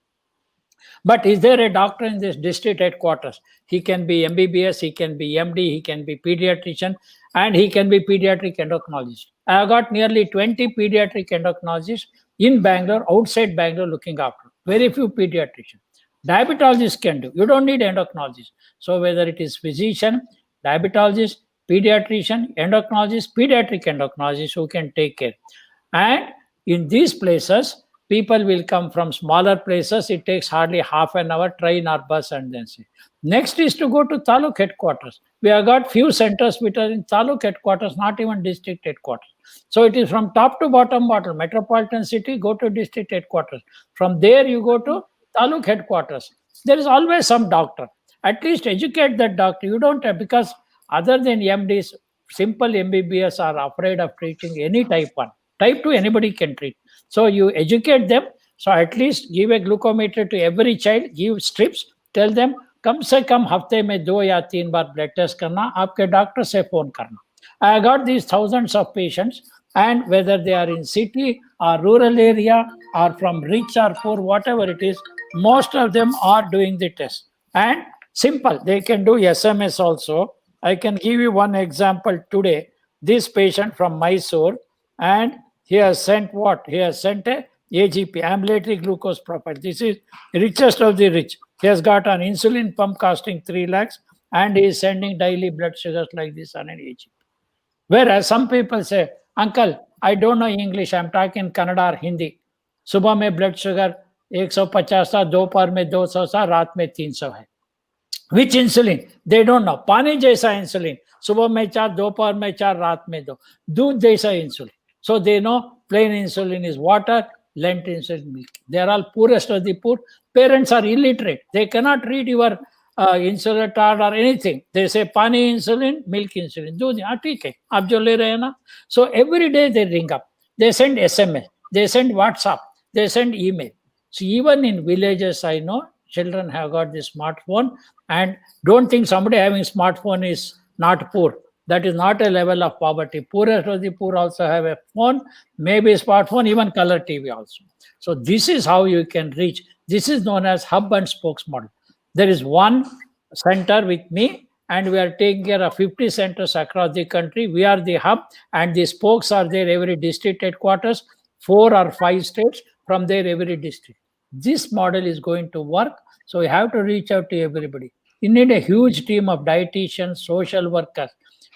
But is there a doctor in this district headquarters? He can be MBBS, he can be MD, he can be pediatrician, and he can be pediatric endocrinologist. I have got nearly 20 pediatric endocrinologists in Bangalore, outside Bangalore, looking after. Very few pediatricians. Diabetologists can do. You don't need endocrinologist. So whether it is physician, diabetologist, pediatrician, endocrinologist, pediatric endocrinologist who can take care. And in these places, people will come from smaller places. It takes hardly half an hour, train or bus, and then see. Next is to go to taluk headquarters. We have got few centers which are in taluk headquarters, not even district headquarters. So it is from top to bottom, metropolitan city, go to district headquarters. From there you go to taluk headquarters. There is always some doctor. At least educate that doctor. You don't have, because other than MDs, simple MBBS are afraid of treating any type 1. Type 2, anybody can treat. So you educate them. So at least give a glucometer to every child, give strips, tell them कम से कम हफ्ते में 2 या 3 बार blood test करना, आपके doctor से phone करना. I got these thousands of patients, and whether they are in city or rural area or from rich or poor, whatever it is, most of them are doing the test. And simple, they can do SMS also. I can give you one example today. This patient from Mysore, and he has sent what? He has sent a AGP, ambulatory glucose profile. This is richest of the rich. He has got an insulin pump costing 3 lakhs, and he is sending daily blood sugars like this on an AGP. Whereas some people say, Uncle, I don't know English, I'm talking Kannada or Hindi. सुबह में blood sugar 150 था, दोपहर में 200 था, रात में 300 है. Which insulin? They don't know. पानी जैसा इंसुलिन, सुबह में 4, दोपहर में 4, रात में 2. दूध जैसा insulin. So they know plain insulin is water, Lent insulin milk. They are all poorest of the poor. Parents are illiterate. They cannot read your insulin card or anything. They say pani insulin, milk insulin. दूध हाँ ठीक है, आप जो ले रहे हैं ना. So every day they ring up. They send SMS. They send WhatsApp. They send email. So even in villages, I know children have got the smartphone, and don't think somebody having smartphone is not poor. That is not a level of poverty. Poorest of the poor also have a phone, maybe a smartphone, even color TV also. So this is how you can reach. This is known as hub and spokes model. There is one center with me, and we are taking care of 50 centers across the country. We are the hub, and the spokes are there every district headquarters, 4 or 5 states, from there every district. This model is going to work. So you have to reach out to everybody. You need a huge team of dietitians, social workers.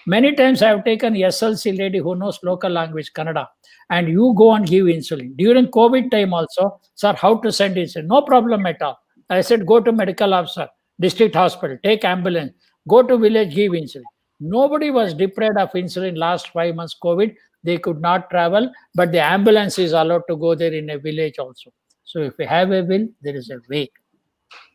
Many times I have taken SLC lady who knows local language, Kannada, and you go and give insulin. During COVID time also, sir, how to send insulin? No problem at all. I said, go to medical officer, district hospital, take ambulance, go to village, give insulin. Nobody was deprived of insulin last 5 months COVID. They could not travel, but the ambulance is allowed to go there in a village also. So if you have a will, there is a way.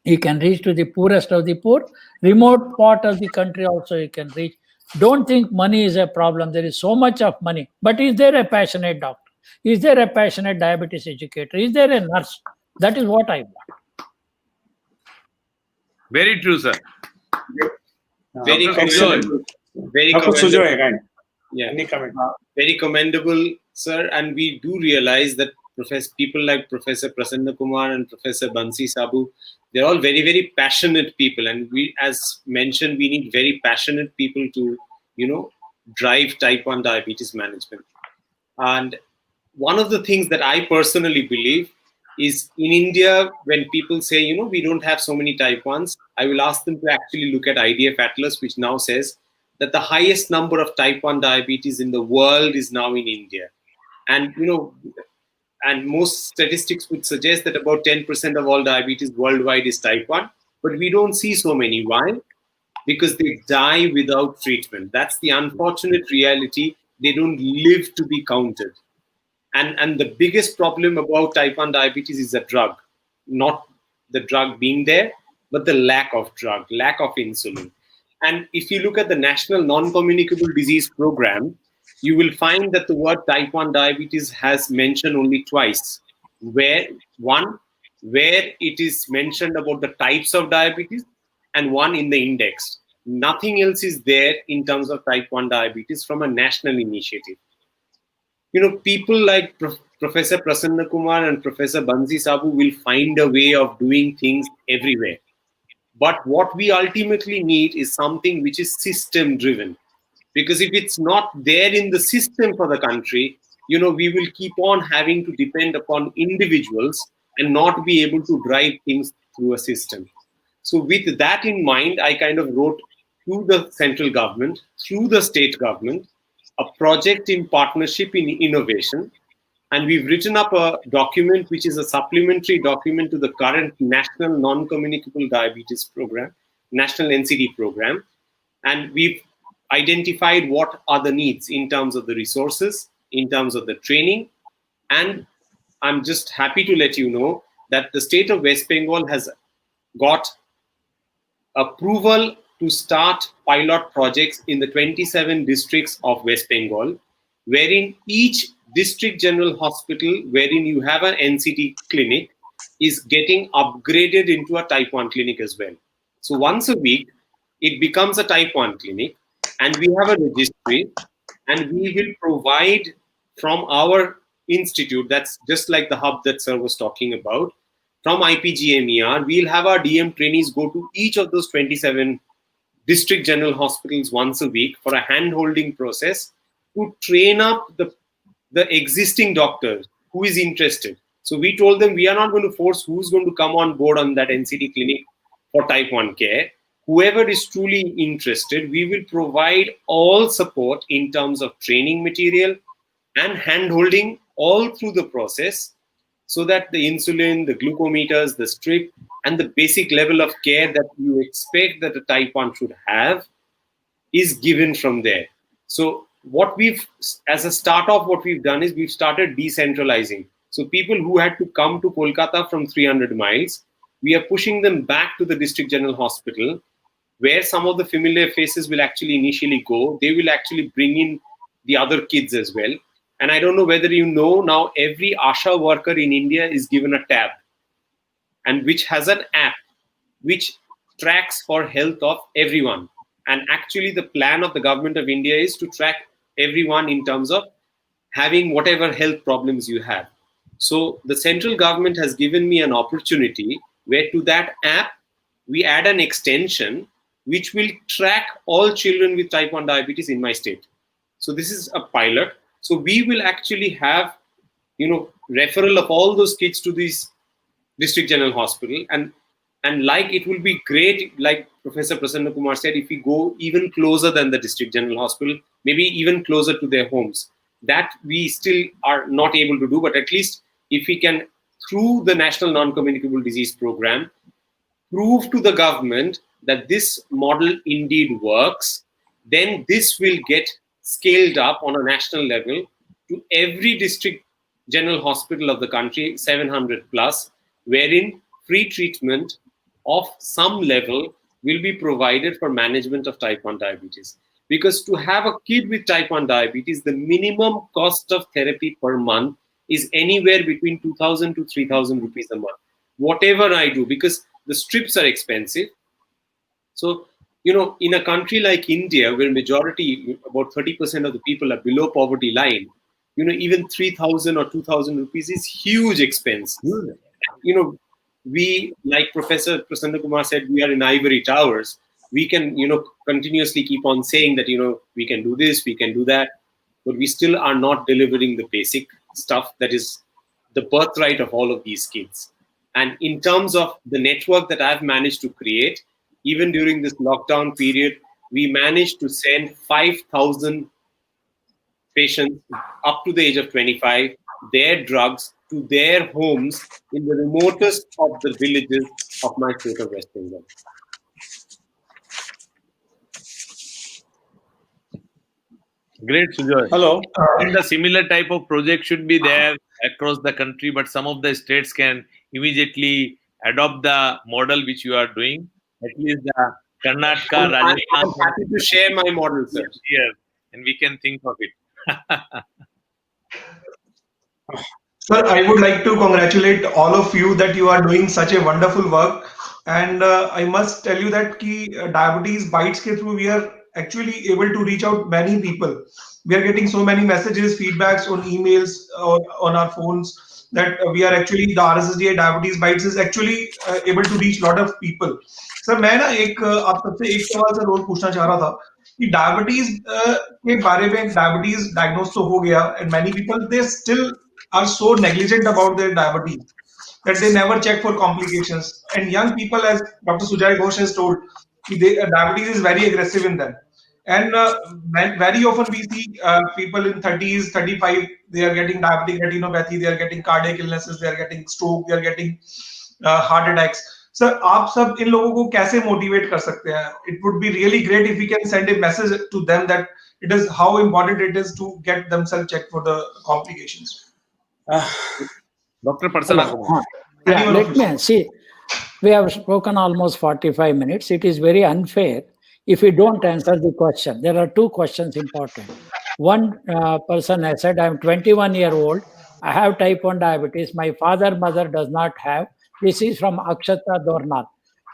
You can reach to the poorest of the poor, remote part of the country also you can reach. Don't think money is a problem. There is so much of money. But is there a passionate doctor? Is there a passionate diabetes educator? Is there a nurse? That is what I want. Very true, sir. Very commendable. Very Dr. Sujoy, commendable. again. Yeah. Any comment? Very commendable, sir. And we do realize that people like Professor Prasanna Kumar and Professor Bansi Sabu, they're all very, very passionate people. And we, as mentioned, we need very passionate people to, drive type 1 diabetes management. And one of the things that I personally believe is in India, when people say, we don't have so many type 1s, I will ask them to actually look at IDF Atlas, which now says that the highest number of type 1 diabetes in the world is now in India. And, and most statistics would suggest that about 10% of all diabetes worldwide is type 1, but we don't see so many. Why? Because they die without treatment. That's the unfortunate reality. They don't live to be counted. And the biggest problem about type 1 diabetes is the drug, not the drug being there, but the lack of drug, lack of insulin. And if you look at the National Non-Communicable Disease Program, you will find that the word type 1 diabetes has mentioned only twice. Where it is mentioned about the types of diabetes, and one in the index. Nothing else is there in terms of type 1 diabetes from a national initiative. People like Professor Prasanna Kumar and Professor Bansi Sabu will find a way of doing things everywhere. But what we ultimately need is something which is system driven. Because if it's not there in the system for the country, we will keep on having to depend upon individuals and not be able to drive things through a system. So with that in mind, I kind of wrote to the central government, through the state government, a project in partnership in innovation. And we've written up a document which is a supplementary document to the current National Non-Communicable Diabetes Program, National NCD program. And we've identified what are the needs in terms of the resources, in terms of the training. And I'm just happy to let you know that the state of West Bengal has got approval to start pilot projects in the 27 districts of West Bengal, wherein each district general hospital wherein you have an NCD clinic is getting upgraded into a type 1 clinic as well. So once a week, it becomes a type 1 clinic, and we have a registry, and we will provide from our institute, that's just like the hub that sir was talking about, from IPGMER, we'll have our DM trainees go to each of those 27 district general hospitals once a week for a hand-holding process to train up the existing doctor who is interested. So we told them we are not going to force who's going to come on board on that NCD clinic for type 1 care. Whoever is truly interested, we will provide all support in terms of training material and hand-holding all through the process, so that the insulin, the glucometers, the strip, and the basic level of care that you expect that a type 1 should have is given from there. So what as a start off, what we've done is we've started decentralizing. So people who had to come to Kolkata from 300 miles, we are pushing them back to the district general hospital, where some of the familiar faces will actually initially go. They will actually bring in the other kids as well. And I don't know whether you know, now every ASHA worker in India is given a tab, and which has an app which tracks for health of everyone. And actually the plan of the government of India is to track everyone in terms of having whatever health problems you have. So the central government has given me an opportunity where to that app, we add an extension which will track all children with type 1 diabetes in my state. So this is a pilot. So we will actually have, referral of all those kids to this district general hospital. And And like it will be great, like Professor Prasanna Kumar said, if we go even closer than the district general hospital, maybe even closer to their homes. That we still are not able to do, but at least if we can, through the National Non-Communicable Disease Program, prove to the government that this model indeed works, then this will get scaled up on a national level to every district general hospital of the country, 700 plus, wherein free treatment of some level will be provided for management of type 1 diabetes. Because to have a kid with type 1 diabetes, the minimum cost of therapy per month is anywhere between 2,000 to 3,000 rupees a month. Whatever I do, because the strips are expensive. So, in a country like India, where majority, about 30% of the people are below poverty line, even 3,000 or 2,000 rupees is huge expense. We, like Professor Prasanna Kumar said, we are in ivory towers. We can, continuously keep on saying that, we can do this, we can do that, but we still are not delivering the basic stuff that is the birthright of all of these kids. And in terms of the network that I've managed to create, even during this lockdown period, we managed to send 5,000 patients up to the age of 25, their drugs to their homes in the remotest of the villages of my state of West Bengal. Great, Sujoy. Hello. And a similar type of project should be there across the country, but some of the states can immediately adopt the model which you are doing. At least the Karnataka, I'm Rajasthan, happy to share my model, sir. here, and we can think of it. Sir, I would like to congratulate all of you that you are doing such a wonderful work. And I must tell you that diabetes bites ke through we are actually able to reach out many people. We are getting so many messages, feedbacks on emails or on our phones that we are actually the RSSDI diabetes bites is actually able to reach lot of people. Sir मैं ना आप सबसे एक सवाल sir और पूछना चाह रहा था कि डायबिटीज के बारे में डायबिटीज डायग्नोस तो हो गया and many people they still are so negligent about their diabetes that they never check for complications. And young people, as Dr. Sujay Ghosh has told, diabetes is very aggressive in them. And very often we see people in 30s, 35, they are getting diabetic retinopathy, they are getting cardiac illnesses, they are getting stroke, they are getting heart attacks. Sir, आप सब इन लोगों को कैसे motivate कर सकते हैं? It would be really great if we can send a message to them that it is how important it is to get themselves checked for the complications. Dr. Prasanna Kumar. Yeah, let me see. We have spoken almost 45 minutes. It is very unfair if we don't answer the question. There are two questions important. One person has said, I'm 21-year-old. I have type 1 diabetes. My mother does not have. This is from Akshata Dornal.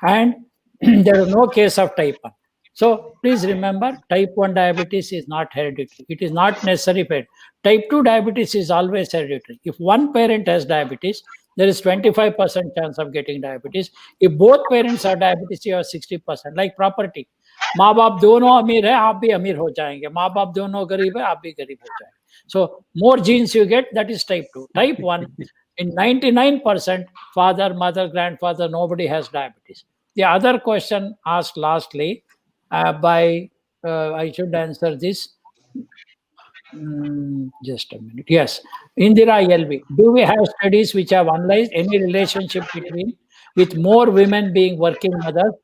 And there is no case of type 1. So please remember, type 1 diabetes is not hereditary. It is not necessary for type 2 diabetes is always hereditary. If one parent has diabetes, there is 25% chance of getting diabetes. If both parents have diabetes, you have 60%. Like property. माँ बाप दोनों अमीर है, आप भी अमीर हो जाएंगे. माँ बाप दोनों गरीब है, आप भी गरीब हो जाएंगे. So more genes you get, that is type 2. Type 1, in 99%, father, mother, grandfather, nobody has diabetes. The other question asked lastly, I should answer this. Just a minute. Yes. Indira LV. Do we have studies which have analyzed any relationship between with more women being working mothers,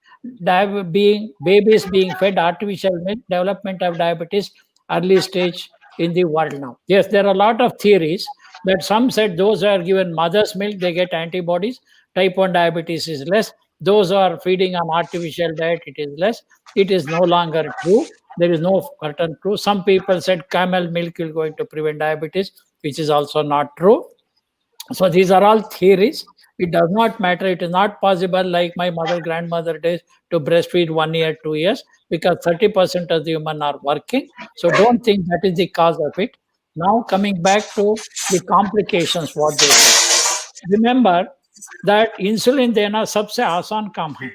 babies being fed artificial milk, development of diabetes, early stage in the world now? Yes, there are a lot of theories that some said those who are given mother's milk, they get antibodies. Type 1 diabetes is less. Those who are feeding on artificial diet, it is less. It is no longer true. There is no certain true. Some people said camel milk is going to prevent diabetes, which is also not true. So these are all theories. It does not matter. It is not possible, like my mother, grandmother days, to breastfeed 1 year, 2 years, because 30% of the women are working. So don't think that is the cause of it. Now coming back to the complications, what they say. Remember that insulin देना सबसे आसान काम है.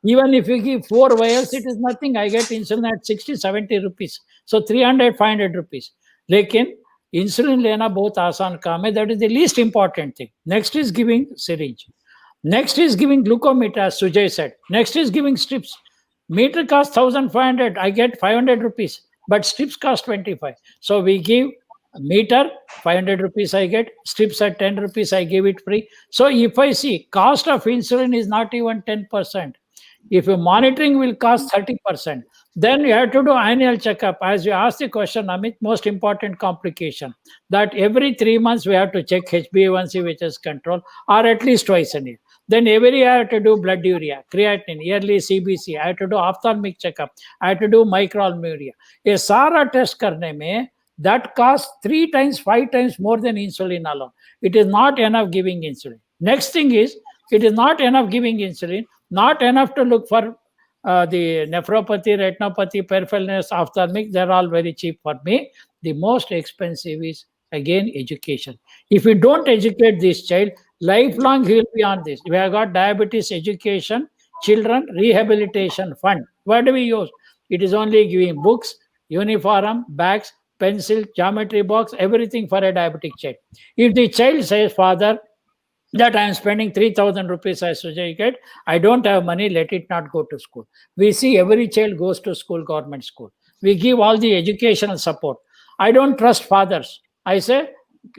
Even if you give 4 vials, it is nothing. I get insulin at 60, 70 rupees. So 300, 500 rupees. लेकिन insulin लेना बहुत आसान काम है. That is the least important thing. Next is giving syringe. Next is giving glucometer, as Sujay said. Next is giving strips. Meter costs 1,500. I get 500 rupees, but strips cost 25. So we give meter, 500 rupees I get. Strips at 10 rupees, I give it free. So if I see cost of insulin is not even 10%. If your monitoring will cost 30%, then you have to do annual checkup. As you asked the question, Amit, most important complication that every 3 months we have to check HbA1c, which is control, or at least twice a year. Then every year I have to do blood urea, creatinine, yearly CBC. I have to do ophthalmic checkup. I have to do microalbuminuria. A SARA test karne mein, that costs 3 times, 5 times more than insulin alone. It is not enough giving insulin. Next thing is, it is not enough giving insulin, not enough to look for the nephropathy, retinopathy, peripheral nerves, ophthalmic. They're all very cheap for me. The most expensive is, again, education. If you don't educate this child, lifelong he will be on this. We have got diabetes education, children rehabilitation fund. What do we use? It is only giving books, uniform, bags, pencil, geometry box, everything for a diabetic child. If the child says, Father, that I am spending 3,000 rupees as certificate, I don't have money, let it not go to school. We see every child goes to school, government school. We give all the educational support. I don't trust fathers. I say,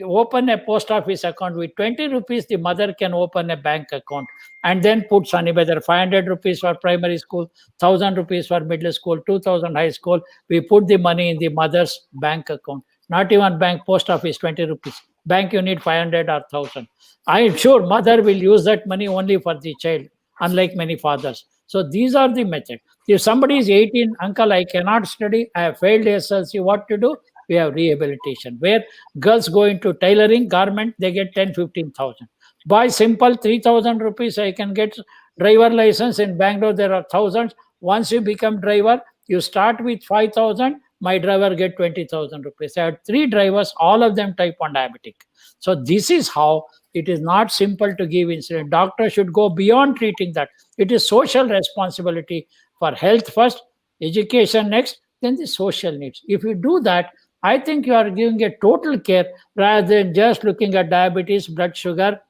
open a post office account with 20 rupees, the mother can open a bank account and then put Sunny whether 500 rupees for primary school, 1,000 rupees for middle school, 2,000 high school. We put the money in the mother's bank account. Not even bank, post office, 20 rupees. Bank you need 500 or 1,000. I am sure mother will use that money only for the child, unlike many fathers. So these are the methods. If somebody is 18, uncle, I cannot study, I have failed SLC, what to do? We have rehabilitation, where girls go into tailoring, garment, they get 10, 15,000. Boys, simple 3,000 rupees, I can get driver license. In Bangalore, there are thousands. Once you become driver, you start with 5,000. My driver get 20,000 rupees. I had 3 drivers, all of them type 1 diabetic. So this is how it is not simple to give insulin. Doctor should go beyond treating that. It is social responsibility for health first, education next, then the social needs. If you do that, I think you are giving a total care rather than just looking at diabetes, blood sugar,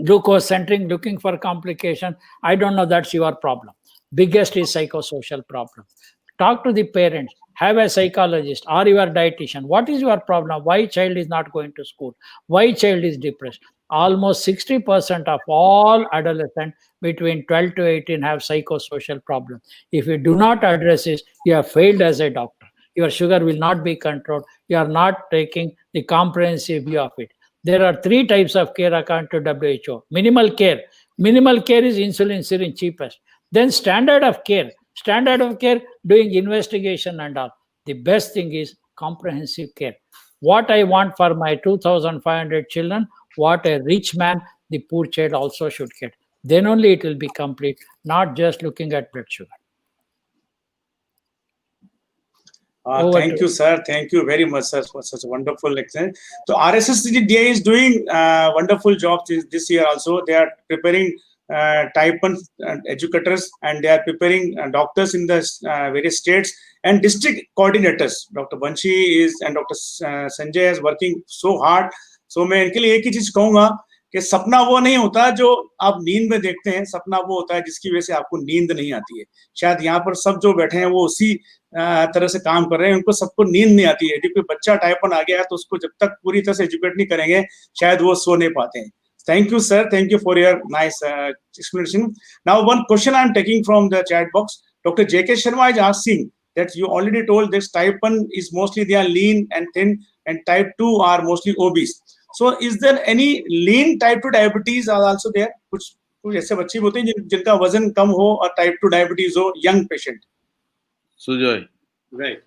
glucose centering, looking for complication. I don't know, that's your problem. Biggest is psychosocial problem. Talk to the parents, have a psychologist or your dietitian. What is your problem? Why child is not going to school? Why child is depressed? Almost 60% of all adolescents between 12 to 18 have psychosocial problems. If you do not address this, you have failed as a doctor. Your sugar will not be controlled. You are not taking the comprehensive view of it. There are 3 types of care according to WHO. Minimal care. Minimal care is insulin syringe, cheapest. Then standard of care. Standard of care, doing investigation and all. The best thing is comprehensive care. What I want for my 2,500 children, what a rich man, the poor child also should get. Then only it will be complete, not just looking at blood sugar. Thank you, sir. Thank you very much, sir, for such a wonderful lecture. So RSSDA is doing wonderful job this year also. They are preparing type 1 educators, and they are preparing doctors in the various states and district coordinators. Dr. Banshi is and Dr. Sanjay is working so hard. So मैं इनके लिए एक ही चीज कहूंगा कि सपना वो नहीं होता जो आप नींद में देखते हैं, सपना वो होता है जिसकी वजह से आपको नींद नहीं आती है. शायद यहाँ पर सब जो बैठे हैं वो उसी तरह से काम कर रहे हैं. उनको सबको नींद नहीं आती है. यदि कोई बच्चा टाइप 1 आ गया है तो उसको जब तक पूरी तरह से एजुकेट नहीं करेंगे शायद वो सो नहीं पाते हैं. Thank you, sir. Thank you for your nice explanation. Now, one question I'm taking from the chat box. Dr. J.K. Sharma is asking that you already told this type 1 is mostly they are lean and thin, and type 2 are mostly obese. So, is there any lean type 2 diabetes are also there? कुछ ऐसे बच्चे होते हैं जिनका वजन कम हो और type 2 diabetes हो, young patient. Sujoy. Right.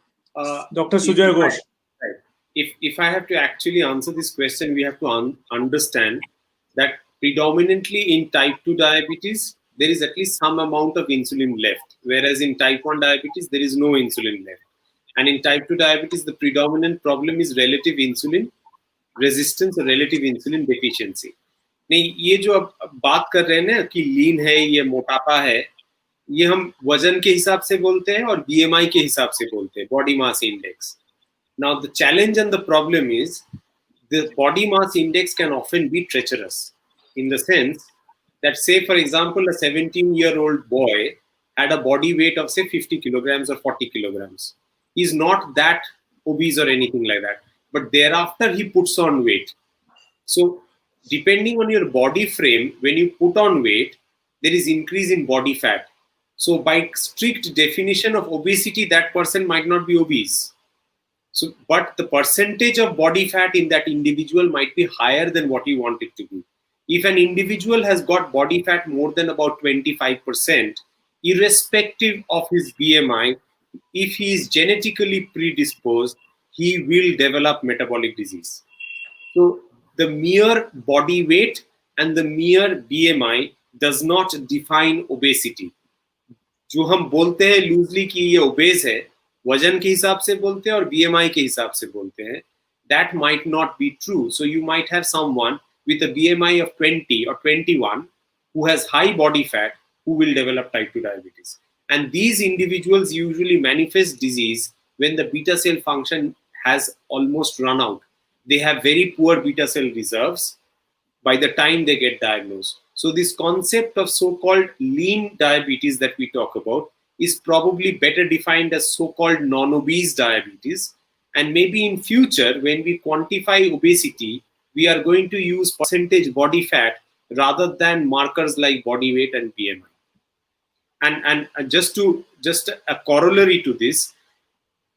Dr. Sujoy Ghosh. Right. If I have to actually answer this question, we have to understand that predominantly in type 2 diabetes, there is at least some amount of insulin left. Whereas in type 1 diabetes, there is no insulin left. And in type 2 diabetes, the predominant problem is relative insulin resistance or relative insulin deficiency. नहीं, ये जो अब बात कर रहे हैं ना कि लीन है, ये मोटापा है, ये हम वजन के हिसाब से बोलते हैं और BMI के हिसाब से बोलते हैं, body mass index. Now the challenge and the problem is the body mass index can often be treacherous in the sense that, say, for example, a 17-year-old boy had a body weight of, say, 50 kilograms or 40 kilograms. He's not that obese or anything like that. But thereafter, he puts on weight. So, depending on your body frame, when you put on weight, there is increase in body fat. So, by strict definition of obesity, that person might not be obese. So, but the percentage of body fat in that individual might be higher than what you want it to be. If an individual has got body fat more than about 25%, irrespective of his BMI, if he is genetically predisposed, he will develop metabolic disease. So the mere body weight and the mere BMI does not define obesity. जो हम बोलते हैं loosely कि ये OBCs है, वजन के हिसाब से बोलते हैं और BMI के हिसाब से बोलते हैं, that might not be true. So you might have someone with a BMI of 20 or 21 who has high body fat who will develop type 2 diabetes. And these individuals usually manifest disease when the beta cell function has almost run out. They have very poor beta cell reserves by the time they get diagnosed. So this concept of so-called lean diabetes that we talk about is probably better defined as so-called non-obese diabetes. And maybe in future, when we quantify obesity, we are going to use percentage body fat rather than markers like body weight and BMI. And just a corollary to this,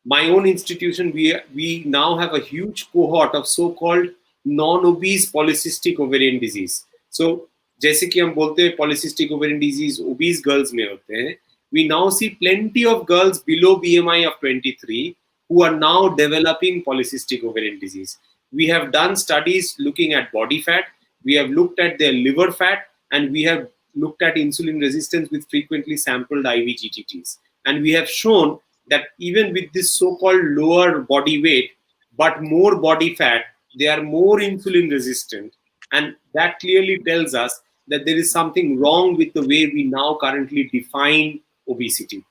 my own institution, we now have a huge cohort of so-called non-obese polycystic ovarian disease. So, जैसे कि हम बोलते हैं polycystic ovarian disease obese girls में होते हैं, we now see plenty of girls below BMI of 23 who are now developing polycystic ovarian disease. We have done studies looking at body fat, we have looked at their liver fat, and we have looked at insulin resistance with frequently sampled IVGTTs. And we have shown that even with this so-called lower body weight, but more body fat, they are more insulin resistant. And that clearly tells us that there is something wrong with the way we now currently define obesity.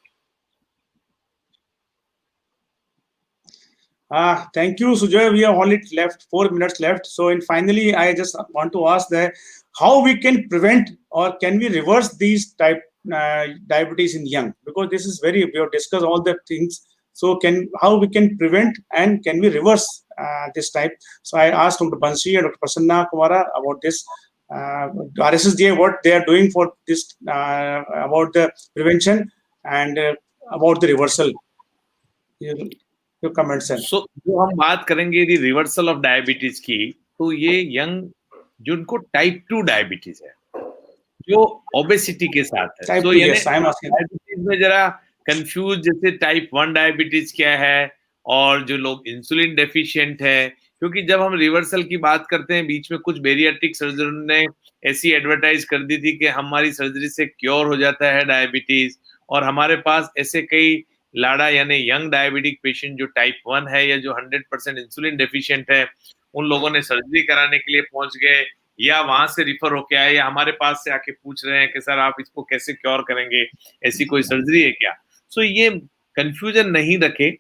Thank you, Sujay. We have only left 4 minutes left. So, finally, I just want to ask that how we can prevent or can we reverse these type diabetes in young? Because this is we have discussed all the things. So, how we can prevent and can we reverse this type? So, I asked Dr. Bansi and Dr. Prasanna Kumara about this. RSSDA, what they are doing for this about the prevention and about the reversal. Your comments, sir. So, जो हम बात करेंगे यदि reversal of diabetes की, तो ये young जिनको type 2 diabetes है, जो ओबेसिटी के साथ है, तो ये डायबिटीज में जरा कंफ्यूज, जैसे टाइप 1 डायबिटीज क्या है और जो लोग इंसुलिन डेफिशिएंट है, क्योंकि जब हम रिवर्सल की बात करते हैं, बीच में कुछ बेरियाट्रिक सर्जन ने ऐसी एडवर्टाइज कर दी थी कि हमारी सर्जरी से क्योर हो जाता है डायबिटीज, और हमारे पास ऐसे कई लाड़ा यानी यंग डायबिटिक पेशेंट जो टाइप 1 है या जो 100% इंसुलिन डेफिशिएंट है, उन लोगों ने सर्जरी कराने के लिए पहुंच गए या वहां से रिफर होके आए या हमारे पास से आके पूछ रहे हैं कि सर आप इसको कैसे क्योर करेंगे, ऐसी कोई सर्जरी है क्या? सो ये कंफ्यूजन नहीं रखे।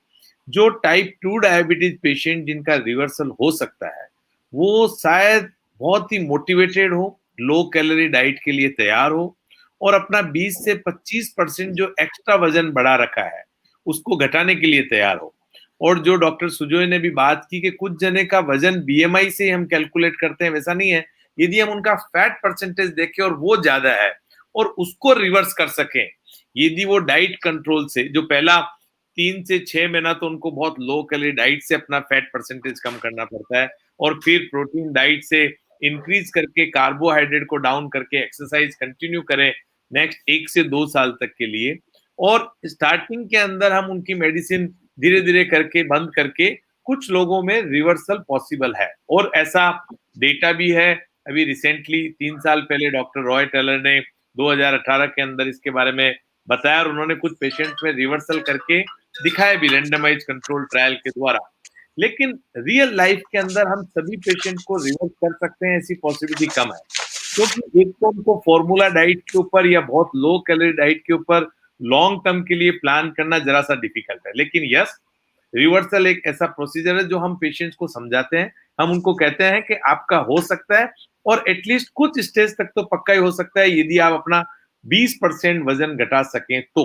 जो टाइप 2 डायबिटीज पेशेंट जिनका रिवर्सल हो सकता है, वो शायद बहुत ही मोटिवेटेड हो, लो कैलोरी डाइट के लिए तैयार हो और अपना 20 से 25% जो एक्स्ट्रा वजन बढ़ा रखा है उसको घटाने के लिए तैयार हो। और जो डॉक्टर सुजोय ने भी बात की कि कुछ जने का वजन बीएमआई से हम कैलकुलेट करते हैं, वैसा नहीं है। यदि हम उनका फैट परसेंटेज देखें और वो ज्यादा है और उसको रिवर्स कर सकें, यदि वो डाइट कंट्रोल से, जो पहला 3 से 6 महीना तो उनको बहुत लो कैलोरी डाइट से अपना फैट परसेंटेज कम करना पड़ता है और फिर प्रोटीन डाइट से इंक्रीज करके कार्बोहाइड्रेट को डाउन करके एक्सरसाइज कंटिन्यू करें नेक्स्ट 1 से 2 साल तक के लिए, और स्टार्टिंग के अंदर हम उनकी मेडिसिन धीरे धीरे करके बंद करके कुछ लोगों में रिवर्सल पॉसिबल है। और ऐसा डेटा भी है, अभी रिसेंटली 3 साल पहले डॉक्टर रॉय टेलर ने 2018 के अंदर इसके बारे में बताया और उन्होंने कुछ पेशेंट्स में रिवर्सल करके दिखाया भी रेंडमाइज कंट्रोल ट्रायल के द्वारा। लेकिन रियल लाइफ के अंदर हम सभी पेशेंट को रिवर्स कर सकते हैं, ऐसी पॉसिबिलिटी कम है, क्योंकि एक तो उनको फॉर्मूला डाइट के ऊपर या बहुत लो कैलोरी डाइट के ऊपर लॉन्ग टर्म के लिए प्लान करना जरा सा डिफिकल्ट है। लेकिन यस, रिवर्सल एक ऐसा प्रोसीजर है जो हम पेशेंट्स को समझाते हैं, हम उनको कहते हैं कि आपका हो सकता है और एटलीस्ट कुछ स्टेज तक तो पक्का ही हो सकता है यदि आप अपना 20% वजन घटा सकें तो।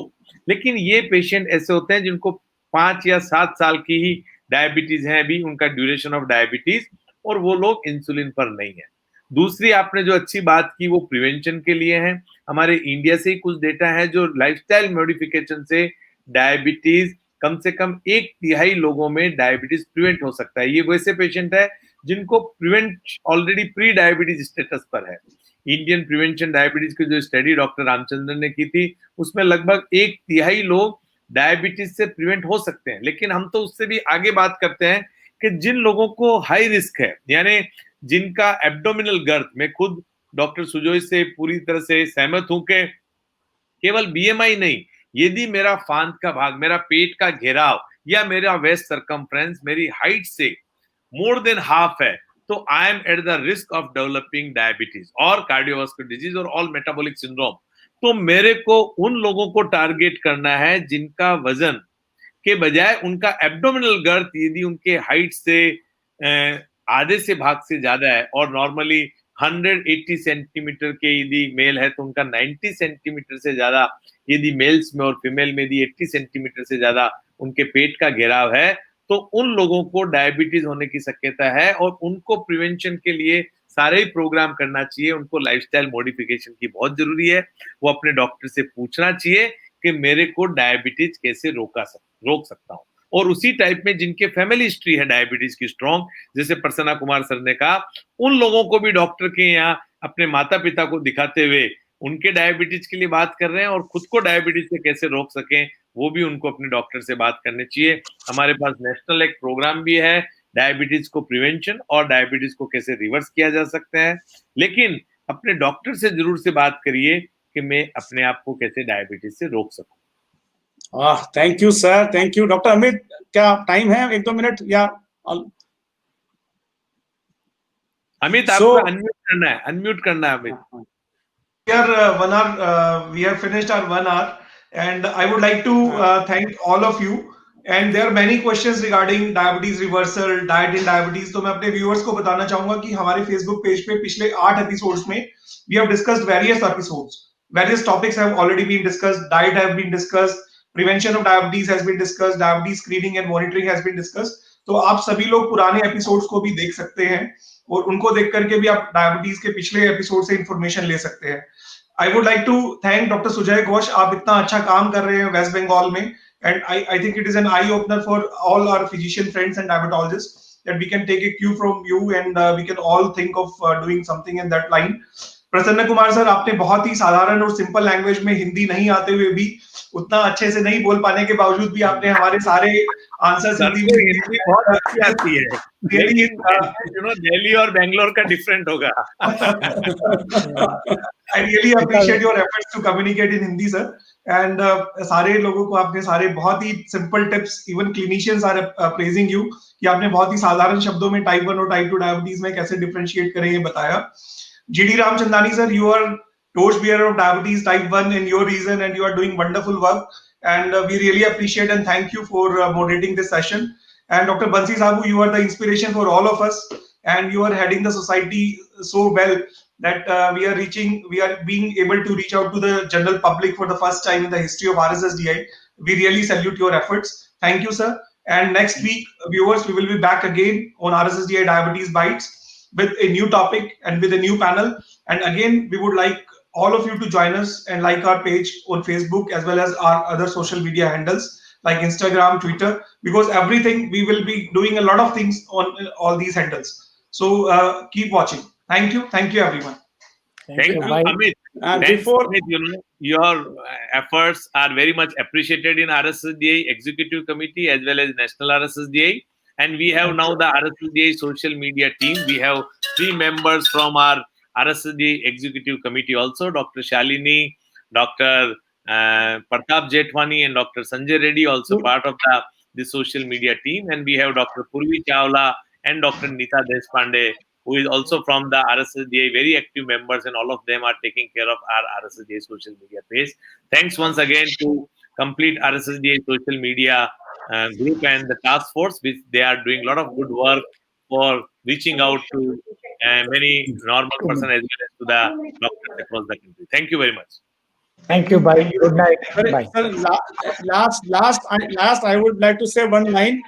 लेकिन ये पेशेंट ऐसे होते हैं जिनको 5 या 7 साल की ही डायबिटीज है, अभी उनका ड्यूरेशन ऑफ डायबिटीज, और वो लोग इंसुलिन पर नहीं है। दूसरी आपने जो अच्छी बात की वो प्रिवेंशन के लिए है। हमारे इंडिया से ही कुछ डेटा है जो लाइफस्टाइल मॉडिफिकेशन से डायबिटीज कम से कम 1/3 लोगों में डायबिटीज प्रिवेंट हो सकता है। ये वैसे पेशेंट है जिनको prevent already pre diabetes status पर है। इंडियन प्रिवेंशन डायबिटीज की जो स्टडी डॉक्टर रामचंद्रन ने की थी उसमें लगभग 1/3 लोग डायबिटीज से प्रिवेंट हो सकते हैं। लेकिन हम तो उससे भी आगे बात करते हैं कि जिन लोगों को हाई रिस्क है, यानी जिनका एब्डोमिनल गर्थ, मैं खुद डॉक्टर सुजोय से पूरी तरह से सहमत हूं कि केवल बीएमआई नहीं, यदि मेरा फांद का भाग, मेरा पेट का घेराव या मेरा वेस्ट सरकमफ्रेंस मेरी हाइट से मोर देन हाफ है, तो I am at the risk of developing diabetes और कार्डियोवास्कुलर डिजीज और ऑल मेटाबॉलिक सिंड्रोम। तो मेरे को उन लोगों को टारगेट करना है जिनका वजन के बजाय उनका एब्डोमिनल गर्थ यदि उनके हाइट से आधे से भाग से ज्यादा है, और नॉर्मली 180 सेंटीमीटर के यदि मेल है तो उनका 90 सेंटीमीटर से ज्यादा, यदि मेल्स में और फीमेल में यदि 80 सेंटीमीटर से ज्यादा उनके पेट का घेराव है, तो उन लोगों को डायबिटीज होने की शक्यता है और उनको प्रिवेंशन के लिए सारे ही प्रोग्राम करना चाहिए। उनको लाइफस्टाइल मॉडिफिकेशन की बहुत जरूरी है। वो अपने डॉक्टर से पूछना चाहिए कि मेरे को डायबिटीज कैसे रोक सकता हूँ। और उसी टाइप में जिनके फैमिली हिस्ट्री है डायबिटीज की स्ट्रॉन्ग, जैसे प्रसन्ना कुमार सर ने कहा, उन लोगों को भी डॉक्टर के यहाँ अपने माता पिता को दिखाते हुए उनके डायबिटीज के लिए बात कर रहे हैं, और खुद को डायबिटीज से कैसे रोक सकें वो भी उनको अपने डॉक्टर से बात करनी चाहिए। हमारे पास नेशनल एक प्रोग्राम भी है डायबिटीज को प्रिवेंशन और डायबिटीज को कैसे रिवर्स किया जा सकता है। लेकिन अपने डॉक्टर से जरूर से बात करिए कि मैं अपने आप को कैसे डायबिटीज से रोक सकूं। Thank you sir, thank you. Doctor Amit, क्या टाइम है 1-2 मिनट या? अमित आपको अनम्यूट करना है Amit. We are 1 hour. We have finished our 1 hour, and I would like to thank all of you. And there are many questions regarding diabetes reversal, diet in diabetes. तो मैं अपने viewers को बताना चाहूंगा कि हमारे Facebook page पे पिछले 8 episodes में we have discussed various episodes. Various topics have already been discussed. Diet have been discussed. Prevention of diabetes has been discussed. Diabetes screening and monitoring has been discussed. तो आप सभी लोग पुराने episodes को भी देख सकते हैं और उनको देख करके भी आप डायबिटीज के पिछले एपिसोड से इंफॉर्मेशन ले सकते हैं। I would like to thank doctor Sujay Ghosh. आप इतना अच्छा काम कर रहे हैं वेस्ट बंगाल में, and I think it is an eye opener for all our physician friends and diabetologist that we can take a cue from you and we can all think of doing something in that line. प्रसन्न Kumar sir, आपने बहुत ही साधारण और simple language में, हिंदी नहीं आते हुए भी, उतना अच्छे से नहीं बोल पाने के बावजूद भी आपने हमारे सारे आंसर्स हिंदी में बहुत अच्छी आती है, लेकिन दिल्ली और बेंगलोर का डिफरेंट होगा। I really appreciate your efforts to communicate in Hindi, sir. And सारे लोगों को आपने सारे बहुत ही simple tips, even clinicians are praising you कि आपने बहुत ही साधारण शब्दों में टाइप 1 और टाइप 2 डायबिटीज में कैसे डिफरेंशिएट करें ये बताया। GD Ramchandani sir, you are torchbearer of diabetes type 1 in your region and you are doing wonderful work, and we really appreciate and thank you for moderating this session. And Dr. Bansi Sabu, you are the inspiration for all of us, and you are heading the society so well that we are being able to reach out to the general public for the first time in the history of RSSDI. We really salute your efforts. Thank you, sir. And next week, viewers, we will be back again on RSSDI Diabetes Bytes with a new topic and with a new panel. And again, we would like all of you to join us and like our page on Facebook as well as our other social media handles like Instagram, Twitter, because everything we will be doing a lot of things on all these handles. So keep watching. Thank you everyone. Thank you, Amit. Amit, your efforts are very much appreciated in RSSDI Executive Committee as well as National RSSDI. And we have now the RSSDI social media team. We have 3 members from our RSSDI Executive Committee also, Dr. Shalini, Dr. Pratap Jethwani and Dr. Sanjay Reddy also part of the social media team. And we have Dr. Purvi Chawla and Dr. Nita Deshpande, who is also from the RSSDI, very active members, and all of them are taking care of our RSSDI social media page. Thanks once again to complete RSSDI social media group and the task force, which they are doing a lot of good work for reaching out to many normal person as well as to the doctors across the country. Thank you very much. Thank you. Bye. Good night. Bye. Last I would like to say one line,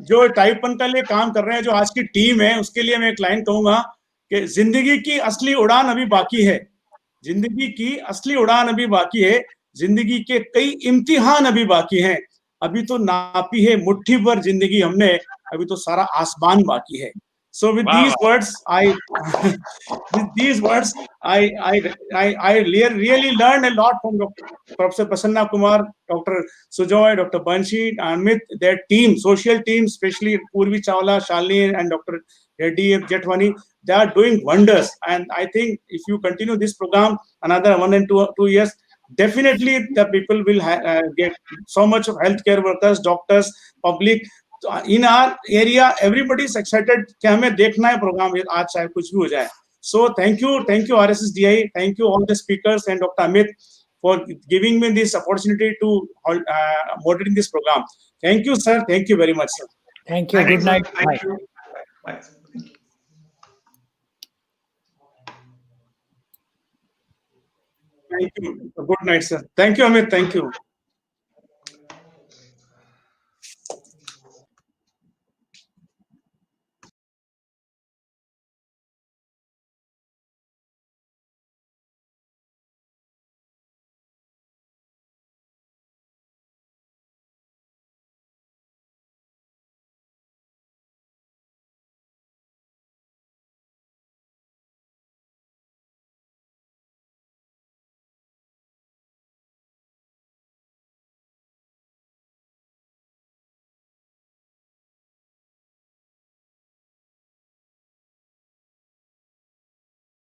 जो type 1 के लिए काम कर रहे हैं, जो आज की टीम है, उसके लिए मैं एक लाइन कहूंगा कि जिंदगी की असली उड़ान अभी बाकी है, जिंदगी की असली उड़ान अभी बाकी है, जिंदगी के कई इम्तिहान अभी बाकी हैं, अभी तो नापी है मुट्ठी भर जिंदगी हमने, अभी तो सारा आसमान बाकी है. So with these words, I really learned a lot from Professor Prasanna Kumar, Dr. Sujoy, Dr. Banshi, Amit, their team, social team, especially Purvi Chawla, Shalini, and Dr. Reddy Jetwani. They are doing wonders, and I think if you continue this program another 1 and 2 years, definitely the people will get so much of healthcare workers, doctors, public. In our area, everybody is excited कि हमें देखना है programme, आज चाहे कुछ भी हो जाए. So thank you RSSDI, thank you all the speakers and Dr. Amit for giving me this opportunity to moderating this program. Thank you, sir. Thank you very much, sir. Thank you. Good night. Bye. Thank you. Bye. Thank you. Good night, sir. Thank you, Amit. Thank you.